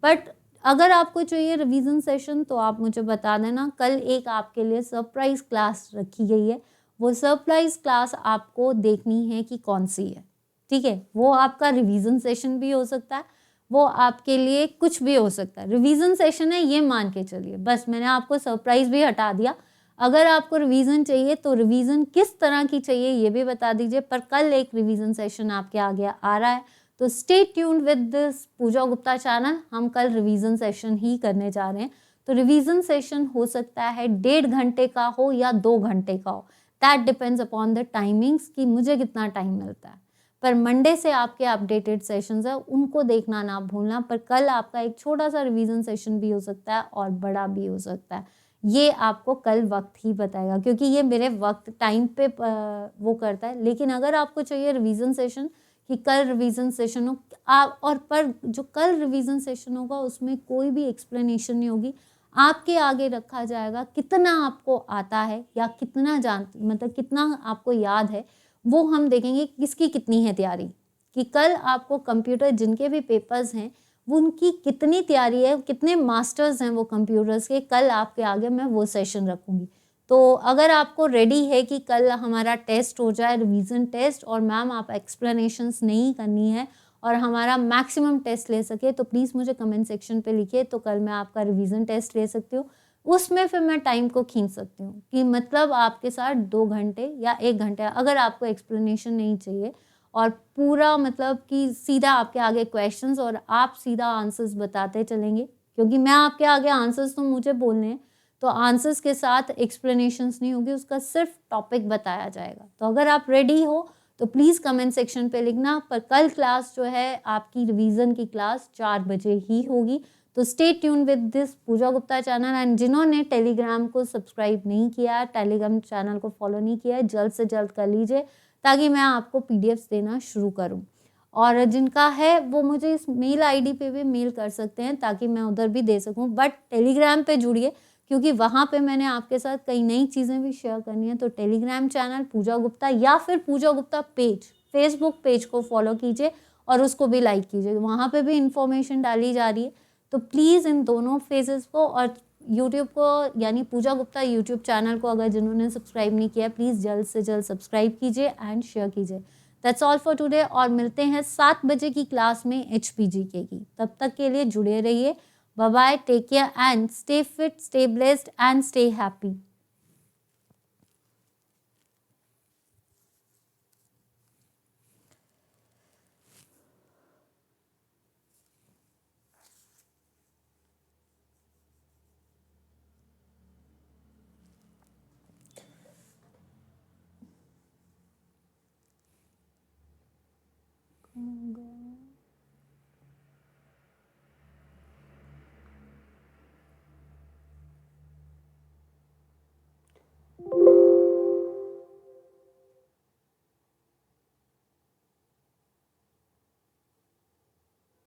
बट अगर आपको चाहिए रिवीजन सेशन तो आप मुझे बता देना। कल एक आपके लिए सरप्राइज क्लास रखी गई है, वो सरप्राइज क्लास आपको देखनी है कि कौन सी है, ठीक है। वो आपका रिवीजन सेशन भी हो सकता है, वो आपके लिए कुछ भी हो सकता है। रिवीजन सेशन है ये मान के चलिए, बस मैंने आपको सरप्राइज भी हटा दिया। अगर आपको रिवीजन चाहिए तो रिवीजन किस तरह की चाहिए ये भी बता दीजिए। पर कल एक रिवीजन सेशन आपके आगे आ रहा है, तो stay tuned with this Pooja Gupta channel. हम कल रिवीजन सेशन ही करने जा रहे हैं। तो रिवीजन सेशन हो सकता है 1.5 घंटे का हो या 2 घंटे का हो, that depends upon the timings कि मुझे कितना टाइम मिलता है। पर मंडे से आपके अपडेटेड सेशंस है, उनको देखना ना भूलना। पर कल आपका एक छोटा सा रिवीजन सेशन भी हो सकता है और बड़ा भी हो सकता है, ये आपको कल वक्त ही बताएगा, क्योंकि ये मेरे वक्त टाइम पे वो करता है। लेकिन अगर आपको चाहिए रिवीजन सेशन कि कल रिवीजन सेशन हो आप, और पर जो कल रिवीजन सेशन होगा उसमें कोई भी एक्सप्लेनेशन नहीं होगी, आपके आगे रखा जाएगा कितना आपको आता है या कितना मतलब कितना आपको याद है, वो हम देखेंगे किसकी कितनी है तैयारी। कि कल आपको कंप्यूटर जिनके भी पेपर्स हैं वो उनकी कितनी तैयारी है, कितने मास्टर्स हैं वो कंप्यूटर्स के, कल आपके आगे मैं वो सेशन रखूँगी। तो अगर आपको रेडी है कि कल हमारा टेस्ट हो जाए रिवीजन टेस्ट, और मैम आप एक्सप्लेनेशंस नहीं करनी है और हमारा मैक्सिमम टेस्ट ले सके, तो प्लीज़ मुझे कमेंट सेक्शन पे लिखिए। तो कल मैं आपका रिवीजन टेस्ट ले सकती हूँ, उसमें फिर मैं टाइम को खींच सकती हूँ कि मतलब आपके साथ 2 घंटे या 1 घंटे, अगर आपको एक्सप्लेनेशन नहीं चाहिए और पूरा मतलब कि सीधा आपके आगे क्वेश्चंस और आप सीधा आंसर्स बताते चलेंगे, क्योंकि मैं आपके आगे आंसर्स तो मुझे बोलने हैं, तो आंसर्स के साथ एक्सप्लेनेशंस नहीं होगी, उसका सिर्फ टॉपिक बताया जाएगा। तो अगर आप रेडी हो तो प्लीज़ कमेंट सेक्शन पे लिखना। पर कल क्लास जो है आपकी रिवीजन की क्लास 4 बजे ही होगी। तो stay tune with this Pooja Gupta channel. And जिन्होंने टेलीग्राम को सब्सक्राइब नहीं किया, टेलीग्राम चैनल को फॉलो नहीं किया है, जल्द से जल्द कर लीजिए ताकि मैं आपको पीडीएफ्स देना शुरू करूं। और जिनका है वो मुझे इस मेल आईडी पे भी मेल कर सकते हैं ताकि मैं उधर भी दे सकूं। बट टेलीग्राम पे जुड़िए, क्योंकि वहाँ पे मैंने आपके साथ कई नई चीज़ें भी शेयर करनी है। तो टेलीग्राम चैनल पूजा गुप्ता या फिर पूजा गुप्ता पेज, फेसबुक पेज को फॉलो कीजिए और उसको भी लाइक कीजिए, वहाँ पे भी इंफॉर्मेशन डाली जा रही है। तो प्लीज़ इन दोनों फेजेस को और यूट्यूब को यानी पूजा गुप्ता यूट्यूब चैनल को अगर जिन्होंने सब्सक्राइब नहीं किया प्लीज़ जल्द से जल्द सब्सक्राइब कीजिए एंड शेयर कीजिए। दैट्स ऑल फॉर टुडे, और मिलते हैं 7 बजे की क्लास में HPGK की। तब तक के लिए जुड़े रहिए। Bye bye, take care and stay fit, stay blessed and stay happy.